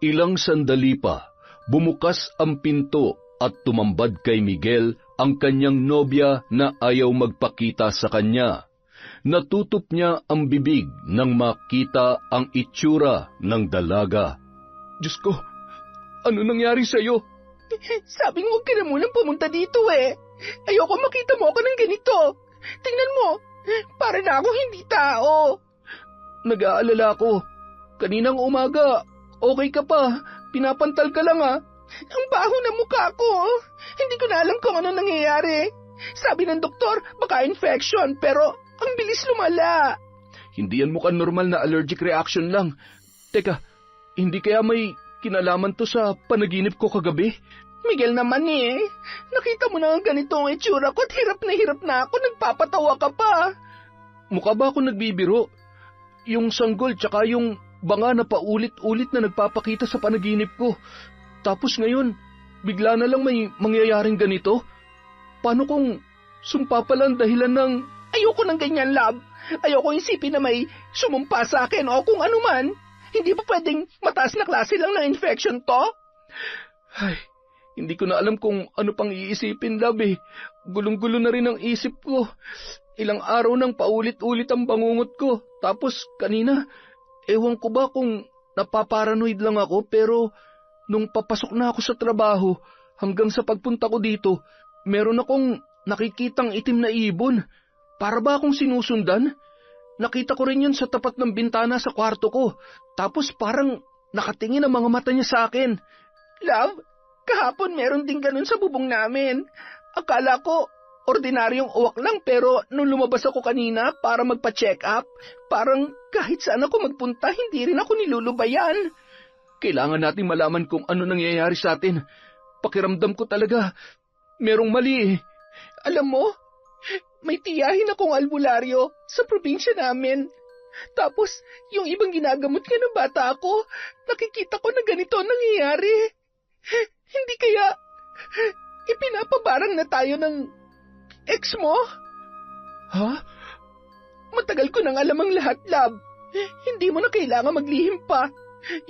Ilang sandali pa, bumukas ang pinto at tumambad kay Miguel ang kanyang nobya na ayaw magpakita sa kanya. Natutop niya ang bibig nang makita ang itsura ng dalaga. Diyos ko, ano nangyari sa'yo? Sabi mo huwag ka na munang pumunta dito eh. Ayoko makita mo ako ng ganito. Tingnan mo, para na ako hindi tao. Nag-aalala ko. Kaninang umaga, okay ka pa. Pinapantal ka lang ah. Ang baho na mukha ko. Hindi ko na alam kung ano nangyayari. Sabi ng doktor, baka infection, pero ang bilis lumala. Hindi yan mukhang normal na allergic reaction lang. Teka, hindi kaya may kinalaman to sa panaginip ko kagabi? Miguel naman eh. Nakita mo na ang ganito ang itsura ko at hirap na ako. Nagpapatawa ka pa. Mukha ba ako nagbibiro? Yung sanggol tsaka yung banga na paulit-ulit na nagpapakita sa panaginip ko. Tapos ngayon, bigla na lang may mangyayaring ganito. Paano kung sumpa pala ang dahilan ng... Ayoko ng ganyan, love. Ayoko isipin na may sumumpa sa akin o kung ano man. Hindi pa pwedeng mataas na klase lang ng infection to? Ay, hindi ko na alam kung ano pang iisipin, love eh. Gulong-gulo na rin ang isip ko. Ilang araw nang paulit-ulit ang bangungot ko. Tapos kanina, ewan ko ba kung napaparanoid lang ako, pero nung papasok na ako sa trabaho, hanggang sa pagpunta ko dito, meron akong nakikitang itim na ibon. Para ba akong sinusundan? Nakita ko rin yun sa tapat ng bintana sa kwarto ko. Tapos parang nakatingin ang mga mata niya sa akin. Love, kahapon meron din ganun sa bubong namin. Akala ko ordinaryong uwak lang, pero nung lumabas ako kanina para magpa-check up, parang kahit saan ako magpunta, hindi rin ako nilulubayan. Kailangan nating malaman kung ano nangyayari sa atin. Pakiramdam ko talaga, merong mali eh. Alam mo, may tiyahin akong albularyo sa probinsya namin. Tapos, yung ibang ginagamot nga ng bata ako, nakikita ko na ganito ang nangyayari. Hindi kaya ipinapabarang na tayo ng ex mo? Ha? Matagal ko nang alam ang lahat, love. Hindi mo na kailangan maglihim pa.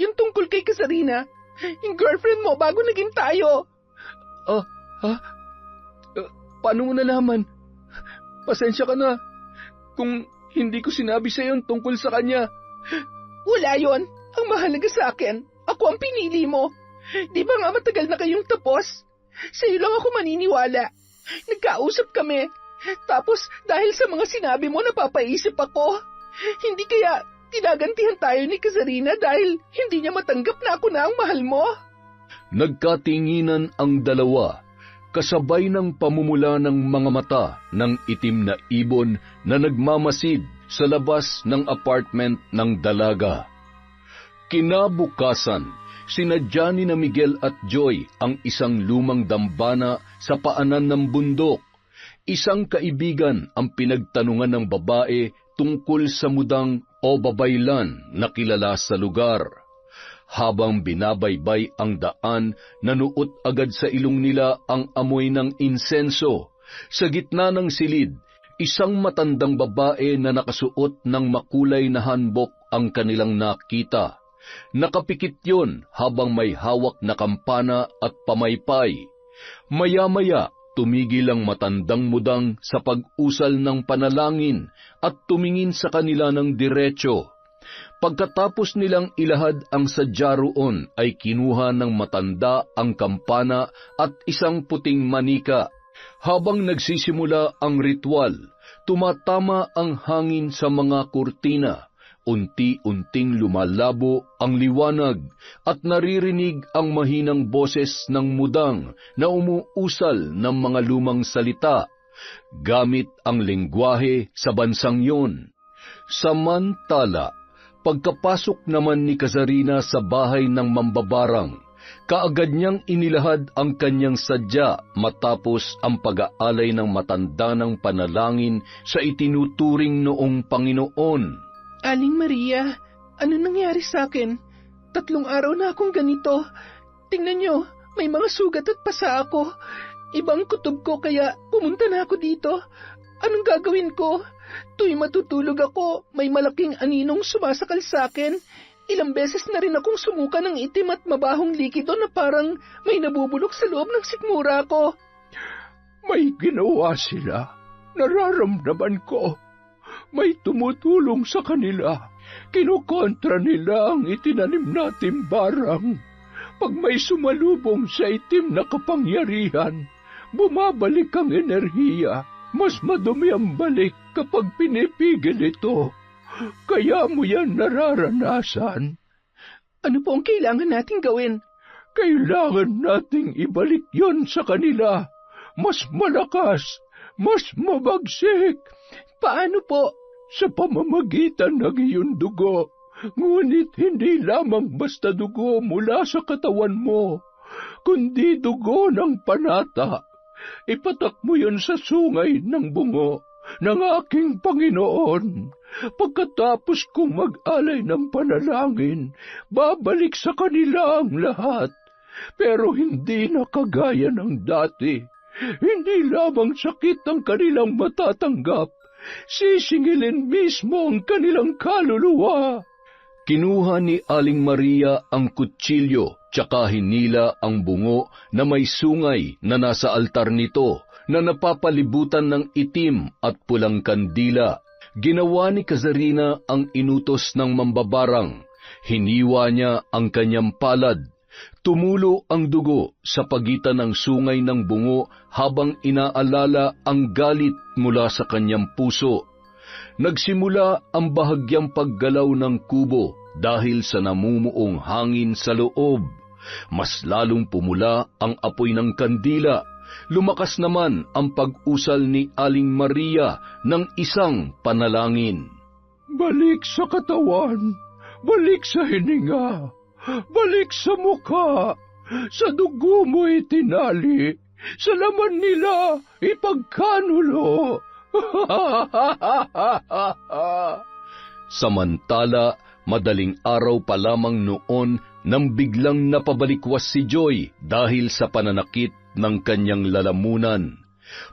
Yung tungkol kay Kasarina, yung girlfriend mo bago naging tayo. Paano mo nalaman? Pasensya ka na kung hindi ko sinabi sa iyo tungkol sa kanya. Wala yon. Ang mahalaga sa akin, ako ang pinili mo. Di ba nga matagal na kayong tapos? Sa iyo lang ako maniniwala. Nagkausap kami. Tapos dahil sa mga sinabi mo napapaisip ako. Hindi kaya tinagantihan tayo ni Kasarina dahil hindi niya matanggap na ako na ang mahal mo? Nagkatinginan ang dalawa, kasabay ng pamumula ng mga mata ng itim na ibon na nagmamasid sa labas ng apartment ng dalaga. Kinabukasan, sinadya ni na Miguel at Joy ang isang lumang dambana sa paanan ng bundok. Isang kaibigan ang pinagtanungan ng babae tungkol sa mudang o babaylan na kilala sa lugar. Habang binabaybay ang daan, nanuot agad sa ilong nila ang amoy ng insenso. Sa gitna ng silid, isang matandang babae na nakasuot ng makulay na hanbok ang kanilang nakita. Nakapikit yon habang may hawak na kampana at pamaypay. Maya-maya, tumigil ang matandang mudang sa pag-usal ng panalangin at tumingin sa kanila ng diretso. Pagkatapos nilang ilahad ang sadya roon ay kinuha ng matanda ang kampana at isang puting manika. Habang nagsisimula ang ritual, tumatama ang hangin sa mga kurtina. Unti-unting lumalabo ang liwanag at naririnig ang mahinang boses ng mudang na umuusal ng mga lumang salita, gamit ang lengguwahe sa bansang yon. Samantala, pagkapasok naman ni Kasarina sa bahay ng mambabarang, kaagad niyang inilahad ang kanyang sadya matapos ang pag-aalay ng matanda ng panalangin sa itinuturing noong Panginoon. Aling Maria, ano nangyari sa akin? 3 araw na akong ganito. Tingnan niyo, may mga sugat at pasa ako. Ibang kutob ko kaya pumunta na ako dito. Anong gagawin ko? Tuwing matutulog ako, may malaking aninong sumasakal sa akin. Ilang beses na rin akong sumuka ng itim at mabahong likido na parang may nabubulok sa loob ng sikmura ko. May ginawa sila. Nararamdaman ko. May tumutulong sa kanila. Kinukontra nila ang itinanim nating barang. Pag may sumalubong sa itim na kapangyarihan, bumabalik ang enerhiya. Mas madumi ang balik kapag pinipigil ito. Kaya mo yan nararanasan. Ano po ang kailangan nating gawin? Kailangan nating ibalik yon sa kanila. Mas malakas, mas mabagsik. Paano po? Sa pamamagitan ng iyong dugo. Ngunit hindi lamang basta dugo mula sa katawan mo, kundi dugo ng panata. Ipatak mo yon sa sungay ng bungo ng aking Panginoon. Pagkatapos kong mag-alay ng panalangin, babalik sa kanila ang lahat. Pero hindi na kagaya ng dati. Hindi lamang sakit ang kanilang matatanggap, sisingilin mismo ang kanilang kaluluwa. Kinuha ni Aling Maria ang kutsilyo, tsaka hinila ang bungo na may sungay na nasa altar nito, na napapalibutan ng itim at pulang kandila. Ginawa ni Kasarina ang inutos ng mambabarang. Hiniwa niya ang kanyang palad. Tumulo ang dugo sa pagitan ng sungay ng bungo habang inaalala ang galit mula sa kanyang puso. Nagsimula ang bahagyang paggalaw ng kubo dahil sa namumuong hangin sa loob. Mas lalong pumula ang apoy ng kandila. Lumakas naman ang pag-usal ni Aling Maria ng isang panalangin. Balik sa katawan, balik sa hininga, balik sa mukha, sa dugo mo itinali, sa laman nila ipagkanulo. Samantala, madaling araw pa lamang noon nang biglang napabalikwas si Joy dahil sa pananakit ng kanyang lalamunan.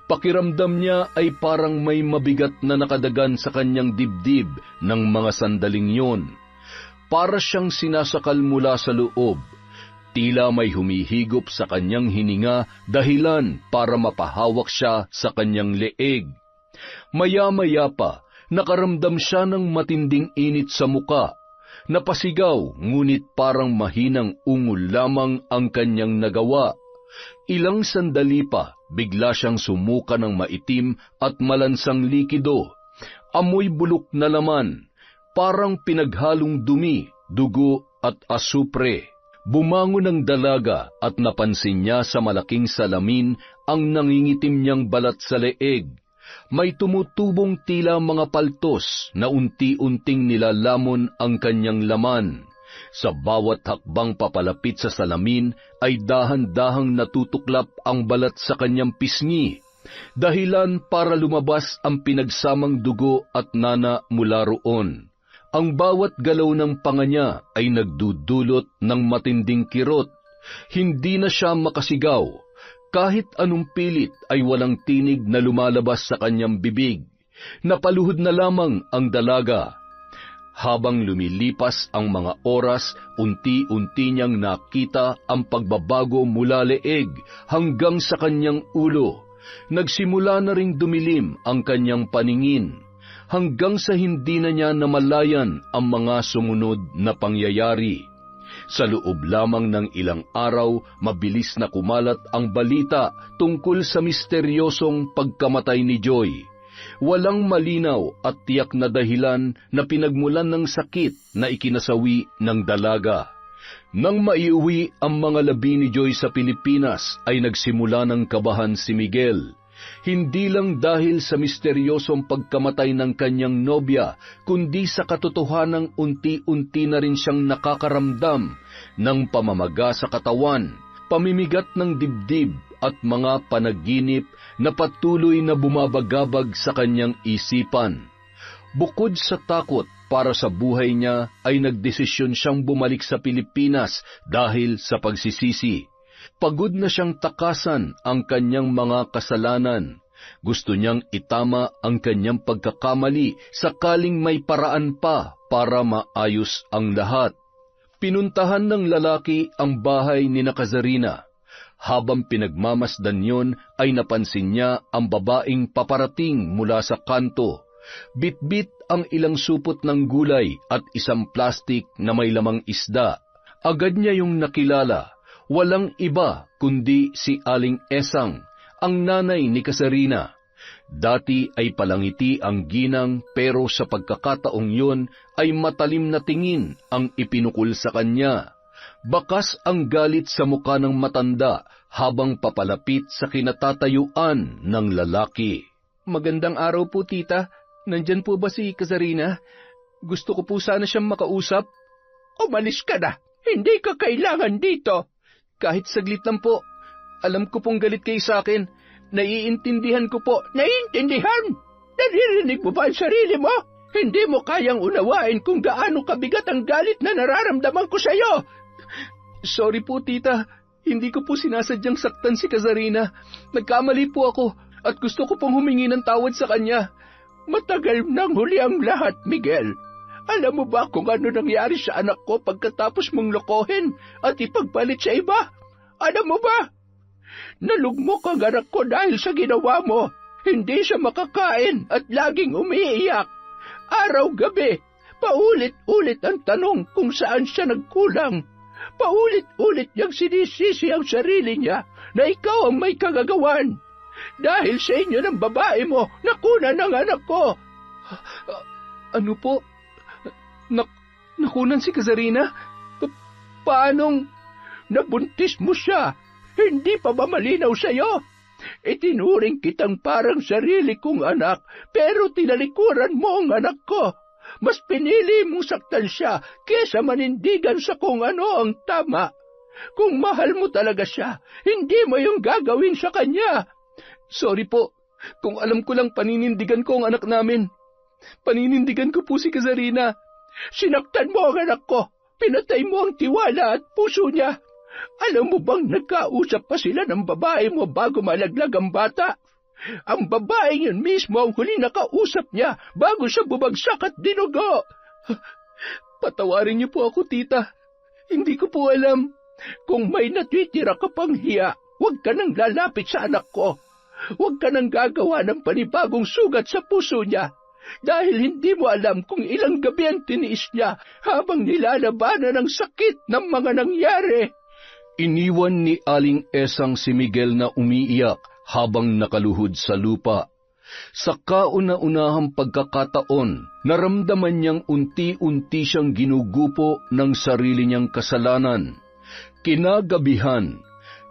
Pakiramdam niya ay parang may mabigat na nakadagan sa kanyang dibdib ng mga sandaling yon. Para siyang sinasakal mula sa loob. Tila may humihigop sa kanyang hininga dahilan para mapahawak siya sa kanyang leeg. Maya-maya pa, nakaramdam siya ng matinding init sa muka. Napasigaw, ngunit parang mahinang ungol lamang ang kanyang nagawa. Ilang sandali pa, bigla siyang sumuka ng maitim at malansang likido. Amoy bulok na laman, parang pinaghalong dumi, dugo at asupre. Bumangon ang dalaga at napansin niya sa malaking salamin ang nangingitim niyang balat sa leeg. May tumutubong tila mga paltos na unti-unting nilalamon ang kanyang laman. Sa bawat hakbang papalapit sa salamin ay dahan-dahang natutuklap ang balat sa kanyang pisngi, dahilan para lumabas ang pinagsamang dugo at nana mula roon. Ang bawat galaw ng panga niya ay nagdudulot ng matinding kirot. Hindi na siya makasigaw. Kahit anong pilit ay walang tinig na lumalabas sa kanyang bibig. Napaluhod na lamang ang dalaga. Habang lumilipas ang mga oras, unti-unti niyang nakita ang pagbabago mula leeg hanggang sa kanyang ulo. Nagsimula na ring dumilim ang kanyang paningin, hanggang sa hindi na niya namalayan ang mga sumunod na pangyayari. Sa loob lamang ng ilang araw, mabilis na kumalat ang balita tungkol sa misteryosong pagkamatay ni Joy. Walang malinaw at tiyak na dahilan na pinagmulan ng sakit na ikinasawi ng dalaga. Nang maiuwi ang mga labi ni Joy sa Pilipinas, ay nagsimula ng kabahan si Miguel. Hindi lang dahil sa misteryosong pagkamatay ng kanyang nobya, kundi sa katotohanang unti-unti na rin siyang nakakaramdam ng pamamaga sa katawan, pamimigat ng dibdib at mga panaginip na patuloy na bumabagabag sa kanyang isipan. Bukod sa takot para sa buhay niya, ay nagdesisyon siyang bumalik sa Pilipinas dahil sa pagsisisi. Pagod na siyang takasan ang kanyang mga kasalanan. Gusto niyang itama ang kanyang pagkakamali sakaling may paraan pa para maayos ang lahat. Pinuntahan ng lalaki ang bahay ni Kazarina. Habang pinagmamasdan yon ay napansin niya ang babaeng paparating mula sa kanto. Bit-bit ang ilang supot ng gulay at isang plastik na may lamang isda. Agad niya yung nakilala. Walang iba kundi si Aling Esang, ang nanay ni Kazarina. Dati ay palangiti ang ginang, pero sa pagkakataong yon ay matalim na tingin ang ipinukol sa kanya. Bakas ang galit sa muka ng matanda habang papalapit sa kinatatayuan ng lalaki. Magandang araw po, tita. Nandyan po ba si Kazarina? Gusto ko po sana siyang makausap. Umalis ka na. Hindi ka kailangan dito. Kahit saglit lang po. Alam ko pong galit kayo sa akin. Naiintindihan ko po. Naiintindihan? Naririnig mo ba ang sarili mo? Hindi mo kayang unawain kung gaano kabigat ang galit na nararamdaman ko sa iyo. Sorry po, tita. Hindi ko po sinasadyang saktan si Kazarina. Nagkamali po ako at gusto ko pong humingi ng tawad sa kanya. Matagal nang huli ang lahat, Miguel. Alam mo ba kung ano nangyari sa anak ko pagkatapos mong lokohin at ipagpalit sa iba? Alam mo ba? Nalugmok ang anak ko dahil sa ginawa mo. Hindi siya makakain at laging umiiyak. Araw-gabi, paulit-ulit ang tanong kung saan siya nagkulang. Paulit-ulit niyang sinisisi ang sarili niya na ikaw ang may kagagawan. Dahil sa inyo ng babae mo, nakunan ang anak ko. Ano po? Nakunan si Kazarina? Paanong nabuntis mo siya? Hindi pa ba malinaw sa'yo? Itinuring kitang parang sarili kong anak, pero tinalikuran mo ang anak ko. Mas pinili mong saktan siya kesa manindigan sa kung ano ang tama. Kung mahal mo talaga siya, hindi mo yung gagawin sa kanya. Sorry po, kung alam ko lang paninindigan ko ang anak namin. Paninindigan ko po si Kazarina. Sinaktan mo ang anak ko. Pinatay mo ang tiwala at puso niya. Alam mo bang nagkausap pa sila ng babae mo bago malaglag ang bata? Ang babaeng yun mismo ang huli na kausap niya bago siya bumagsak at dinugo. Patawarin niyo po ako, tita. Hindi ko po alam. Kung may natitira ka pang hiya, huwag ka nang lalapit sa anak ko. Huwag ka nang gagawa ng panibagong sugat sa puso niya. Dahil hindi mo alam kung ilang gabi ang tiniis niya habang nilalabanan ang sakit ng mga nangyari. Iniwan ni Aling Esang si Miguel na umiiyak habang nakaluhod sa lupa. Sa kauna-unahang pagkakataon, naramdaman niyang unti-unti siyang ginugupo ng sarili niyang kasalanan. Kinagabihan,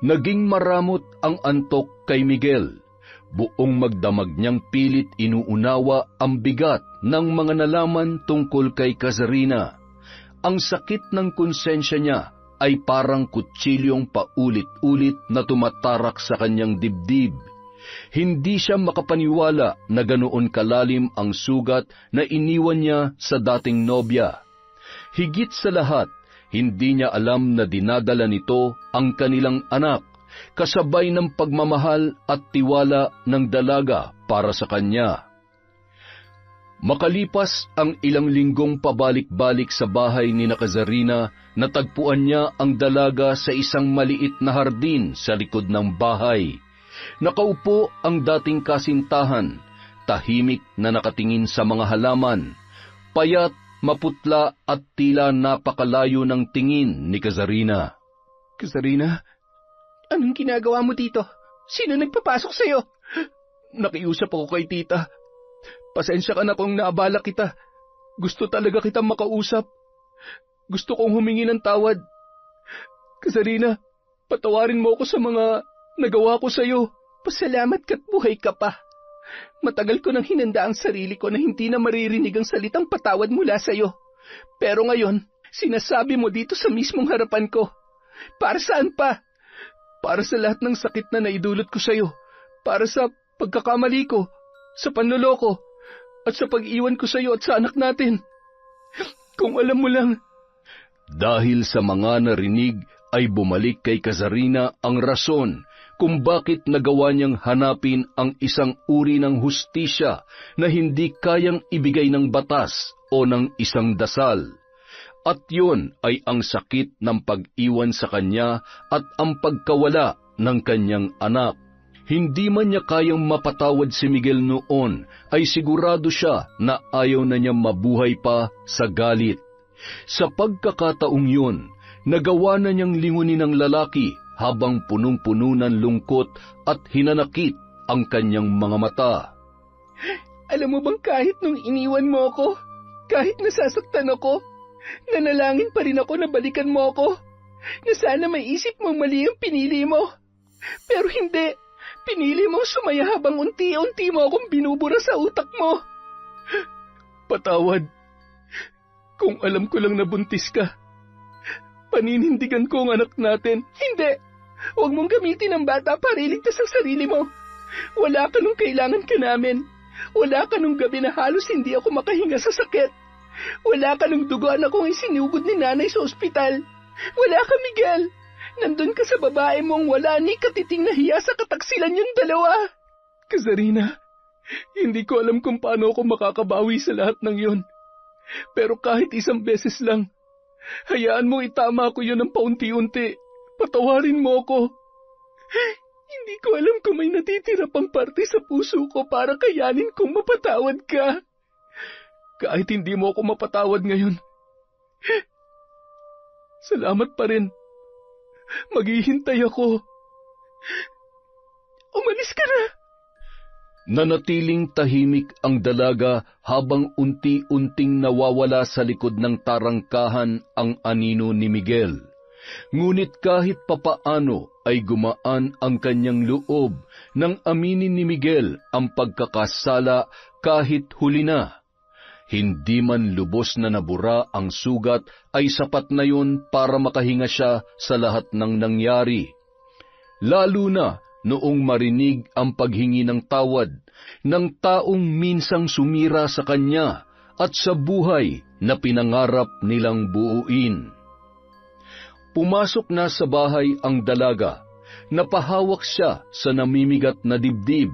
naging maramot ang antok kay Miguel. Buong magdamag niyang pilit inuunawa ang bigat ng mga nalaman tungkol kay Kazarina. Ang sakit ng konsensya niya ay parang kutsilyong paulit-ulit na tumatarak sa kanyang dibdib. Hindi siya makapaniwala na ganoon kalalim ang sugat na iniwan niya sa dating nobya. Higit sa lahat, hindi niya alam na dinadala nito ang kanilang anak, kasabay ng pagmamahal at tiwala ng dalaga para sa kanya. Makalipas ang ilang linggong pabalik-balik sa bahay ni Kazarina, natagpuan niya ang dalaga sa isang maliit na hardin sa likod ng bahay. Nakaupo ang dating kasintahan, tahimik na nakatingin sa mga halaman, payat, maputla at tila napakalayo ng tingin ni Kazarina. Kazarina, anong ginagawa mo dito? Sino nagpapasok sa'yo? Nakiusap ako kay tita. Pasensya ka na kung naabala kita. Gusto talaga kitang makausap. Gusto kong humingi ng tawad. Kazarina, patawarin mo ako sa mga nagawa ko sa'yo. Pasalamat ka't buhay ka pa. Matagal ko nang hinanda ang sarili ko na hindi na maririnig ang salitang patawad mula sa'yo. Pero ngayon, sinasabi mo dito sa mismong harapan ko. Para saan pa? Para sa lahat ng sakit na naidulot ko sa'yo. Para sa pagkakamali ko, sa panloloko, at sa pag-iwan ko sa'yo at sa anak natin. Kung alam mo lang. Dahil sa mga narinig ay bumalik kay Kazarina ang rason kung bakit nagawa niyang hanapin ang isang uri ng hustisya na hindi kayang ibigay ng batas o ng isang dasal. At yun ay ang sakit ng pag-iwan sa kanya at ang pagkawala ng kanyang anak. Hindi man niya kayang mapatawad si Miguel noon, ay sigurado siya na ayaw na niya mabuhay pa sa galit. Sa pagkakataong yun, nagawa na niyang lingunin ng lalaki habang punong-puno ng lungkot at hinanakit ang kanyang mga mata. Alam mo bang kahit nung iniwan mo ako, kahit nasasaktan ako, nanalangin pa rin ako na balikan mo ako, na sana may isip mong mali ang pinili mo. Pero hindi, pinili mo sumaya habang unti-unti mo akong binubura sa utak mo. Patawad. Kung alam ko lang na buntis ka, paninindigan ko ang anak natin. Hindi! Huwag mong gamitin ang bata para iligtas ang sarili mo. Wala ka nung kailangan ka namin. Wala ka nung gabi na halos hindi ako makahinga sa sakit. Wala ka nung duguan akong isinugod ni nanay sa ospital. Wala ka, Miguel. Nandun ka sa babae mong wala ni katiting na hiya sa kataksilan yung dalawa. Kazarina, hindi ko alam kung paano ako makakabawi sa lahat ng yun. Pero kahit isang beses lang, hayaan mo itama ko yun ng paunti-unti. Patawarin mo ako. Hindi ko alam kung may natitira pang parte sa puso ko para kayanin kong mapatawad ka. Kahit hindi mo ako mapatawad ngayon, salamat pa rin. Maghihintay ako. Umalis ka na. Nanatiling tahimik ang dalaga habang unti-unting nawawala sa likod ng tarangkahan ang anino ni Miguel. Ngunit kahit papaano ay gumaan ang kanyang loob nang aminin ni Miguel ang pagkakasala kahit huli na. Hindi man lubos na nabura ang sugat ay sapat na yun para makahinga siya sa lahat ng nangyari. Lalo na noong marinig ang paghingi ng tawad ng taong minsang sumira sa kanya at sa buhay na pinangarap nilang buuin. Pumasok na sa bahay ang dalaga. Napahawak siya sa namimigat na dibdib.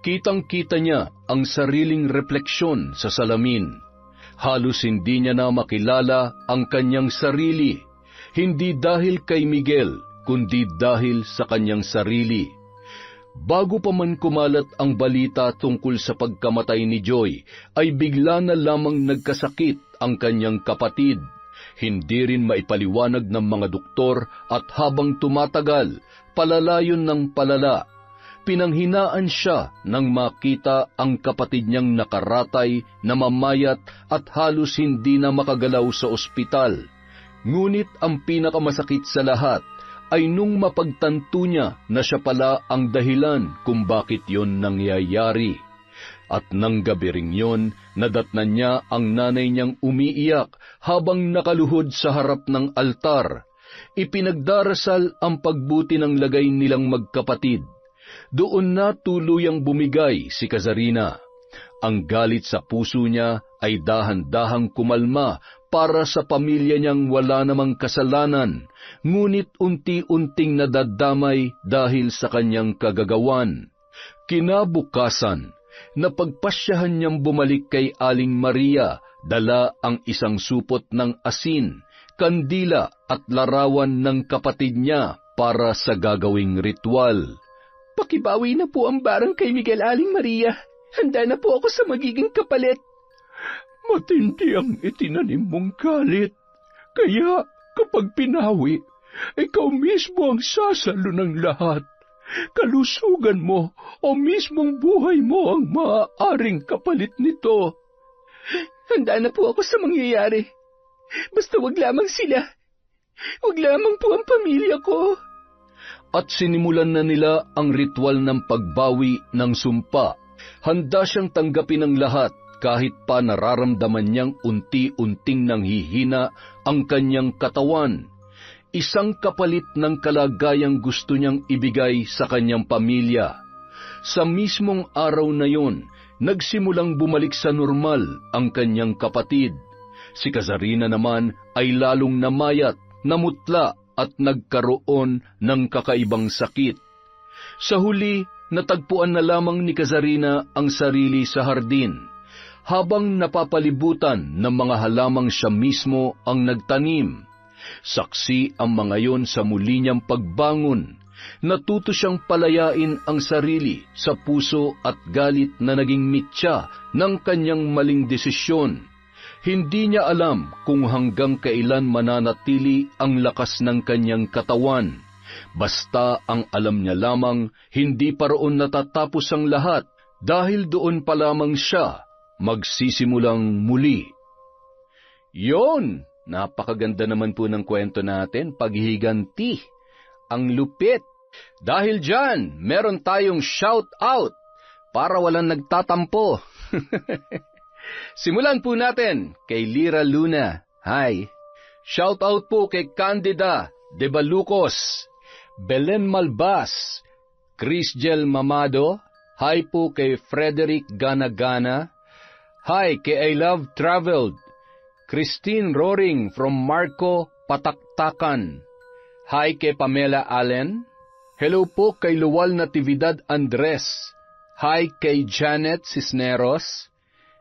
Kitang-kita niya ang sariling refleksyon sa salamin. Halos hindi niya na makilala ang kanyang sarili, hindi dahil kay Miguel, kundi dahil sa kanyang sarili. Bago pa man kumalat ang balita tungkol sa pagkamatay ni Joy, ay bigla na lamang nagkasakit ang kanyang kapatid. Hindi rin maipaliwanag ng mga doktor at habang tumatagal, palalayon ng palala. Pinanghinaan siya nang makita ang kapatid niyang nakaratay, namamayat at halos hindi na makagalaw sa ospital. Ngunit ang pinakamasakit sa lahat ay nung mapagtanto niya na siya pala ang dahilan kung bakit yon nangyayari. At nang gabi ring yon, nadatnan niya ang nanay niyang umiiyak habang nakaluhod sa harap ng altar. Ipinagdarasal ang pagbuti ng lagay nilang magkapatid. Doon na tuluyang bumigay si Kazarina. Ang galit sa puso niya ay dahan-dahang kumalma para sa pamilya niyang wala namang kasalanan, ngunit unti-unting nadadamay dahil sa kanyang kagagawan. Kinabukasan, napagpasyahan niyang bumalik kay Aling Maria, dala ang isang supot ng asin, kandila at larawan ng kapatid niya para sa gagawing ritual. Pakibawi na po ang barang kay Miguel, Aling Maria. Handa na po ako sa magiging kapalit. Matindi ang itinanim mong galit. Kaya kapag pinawi, ikaw mismo ang sasalo ng lahat. Kalusugan mo o mismong buhay mo ang maaaring kapalit nito. Handa na po ako sa mangyayari. Basta wag lamang sila. Wag lamang po ang pamilya ko. At sinimulan na nila ang ritual ng pagbawi ng sumpa. Handa siyang tanggapin ang lahat kahit pa nararamdaman niyang unti-unting nanghihina ang kanyang katawan. Isang kapalit ng kalagayang gusto niyang ibigay sa kanyang pamilya. Sa mismong araw na yon, nagsimulang bumalik sa normal ang kanyang kapatid. Si Kazarina naman ay lalong namayat, namutla at nagkaroon ng kakaibang sakit. Sa huli, natagpuan na lamang ni Kazarina ang sarili sa hardin, habang napapalibutan ng mga halamang siya mismo ang nagtanim. Saksi ang mga yon sa muli niyang pagbangon. Natuto siyang palayain ang sarili sa puso at galit na naging mitya ng kanyang maling desisyon. Hindi niya alam kung hanggang kailan mananatili ang lakas ng kanyang katawan. Basta ang alam niya lamang, hindi pa roon natatapos ang lahat dahil doon pa lamang siya magsisimulang muli. Yon! Napakaganda naman po ng kwento natin, paghihiganti. Ang lupit. Dahil dyan, meron tayong shout out para walang nagtatampo. Simulan po natin kay Lira Luna. Hi. Shout out po kay Candida de Balucos, Belen Malbas, Crisgel Mamado. Hi po kay Frederick Ganagana. Hi kay I Love Traveled, Christine Roring from Marco, Pataktakan. Hi kay Pamela Allen. Hello po kay Luwal Natividad Andres. Hi kay Janet Cisneros.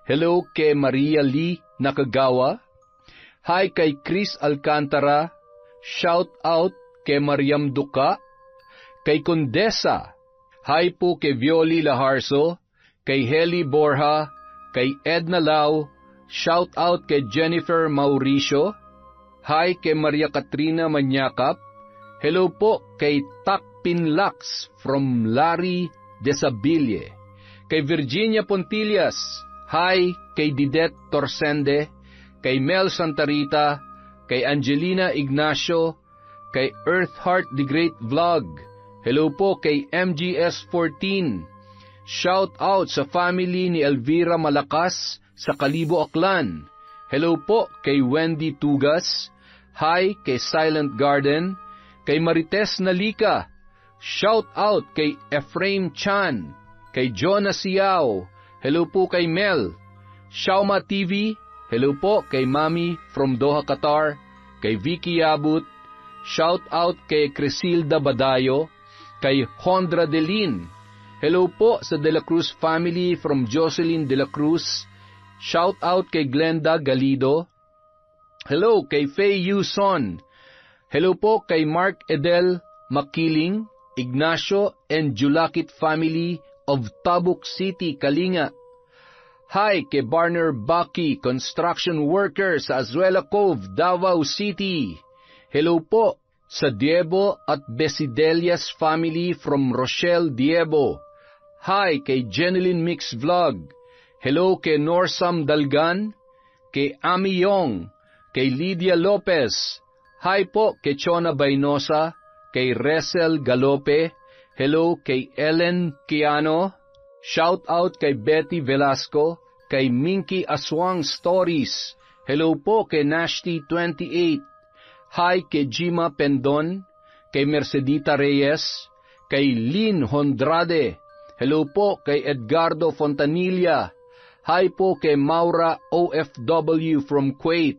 Hello kay Maria Lee Nakagawa. Hi kay Chris Alcantara. Shout out kay Mariam Duca. Kay Condesa. Hi po kay Violi Laharso. Kay Heli Borja. Kay Edna Lau. Shout out kay Jennifer Mauricio. Hi kay Maria Katrina Manyakap. Hello po kay Takpin Lax from Larry Desabille. Kay Virginia Pontillas. Hi kay Didet Torsende. Kay Mel Santarita. Kay Angelina Ignacio. Kay Earthheart the Great Vlog. Hello po kay MGS14. Shout out sa family ni Elvira Malakas sa Kalibo, Aklan. Hello po kay Wendy Tugas. Hi kay Silent Garden. Kay Marites Nalika. Shout out kay Ephraim Chan, kay Jonas Yao, hello po kay Mel. Shauma TV, hello po kay Mami from Doha, Qatar, kay Vicky Yabut. Shout out kay Crisilda Badayo, kay Hondra Delin. Hello po sa De La Cruz family from Jocelyn De La Cruz. Shout out kay Glenda Galido. Hello kay Faye Yuson. Hello po kay Mark Edel Makiling, Ignacio and Julakit family of Tabuk City, Kalinga. Hi kay Barner Baki, construction worker sa Azuela Cove, Davao City. Hello po sa Diebo at Besidelias family from Rochelle, Diebo. Hi kay Jeneline Mix Vlog. Hello kay Norsam Dalgan, kay Ami Yong, kay Lydia Lopez. Hi po kay Chona Baynosa, kay Resel Galope. Hello kay Ellen Kiano. Shout out kay Betty Velasco, kay Minky Aswang Stories. Hello po kay Nashti28. Hi kay Jima Pendon, kay Mercedita Reyes, kay Lynn Hondrade. Hello po kay Edgardo Fontanilla. Hi po kay Maura OFW from Kuwait.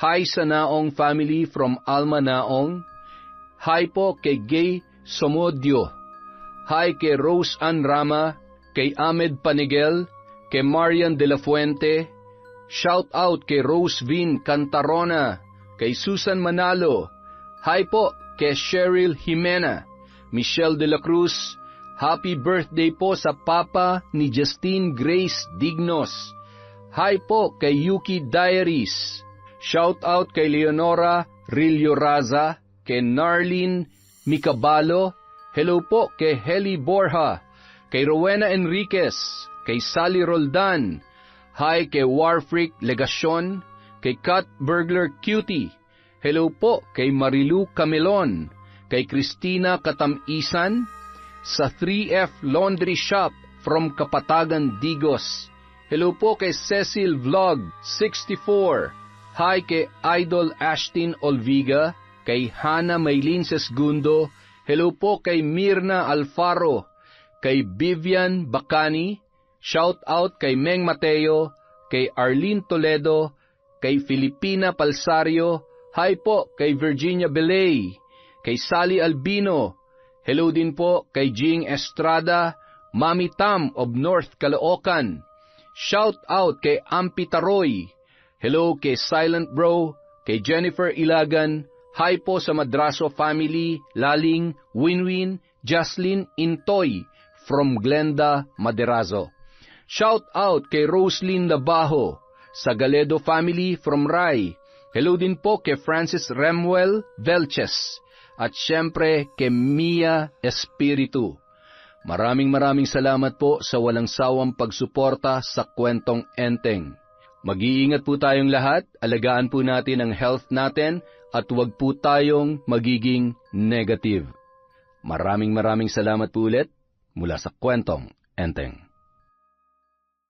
Hi sa Naong family from Alma Naong. Hi po kay Gay Somodio. Hi kay Rose Ann Rama, kay Ahmed Panigel, kay Marian De La Fuente. Shout out kay Rose Vin Cantarona, kay Susan Manalo. Hi po kay Cheryl Jimena, Michelle De La Cruz. Happy birthday po sa papa ni Justine Grace Dignos. Hi po kay Yuki Diaries. Shout out kay Leonora Rillo Raza, kay Narlene Micabalo. Hello po kay Heli Borja, kay Rowena Enriquez, kay Sally Roldan. Hi kay Warfreak Legacion, kay Kat Burglar Cutie. Hello po kay Marilu Camelon, kay Christina Katamisan, sa 3F Laundry Shop from Kapatagan, Digos. Hello po kay Cecil Vlog 64. Hi kay Idol Ashtin Olviga, kay Hana Maylin Sesgundo. Hello po kay Mirna Alfaro, kay Vivian Bacani. Shout out kay Meng Mateo, kay Arlene Toledo, kay Filipina Palsario. Hi po kay Virginia Belay, kay Sally Albino. Hello din po kay Jing Estrada, Mami Tam of North Caloocan. Shout out kay Ampi Taroy. Hello kay Silent Bro, kay Jennifer Ilagan. Hi po sa Madraso family, Laling, Winwin, Jocelyn Intoy from Glenda, Maderazo. Shout out kay Roslyn Labajo, sa Galedo family from Rai. Hello din po kay Francis Remuel Velches. At syempre, kay Mia Espiritu. Maraming salamat po sa walang sawang pagsuporta sa Kwentong Enteng. Mag-iingat po tayong lahat, alagaan po natin ang health natin, at huwag po tayong magiging negative. Maraming salamat po ulit mula sa Kwentong Enteng.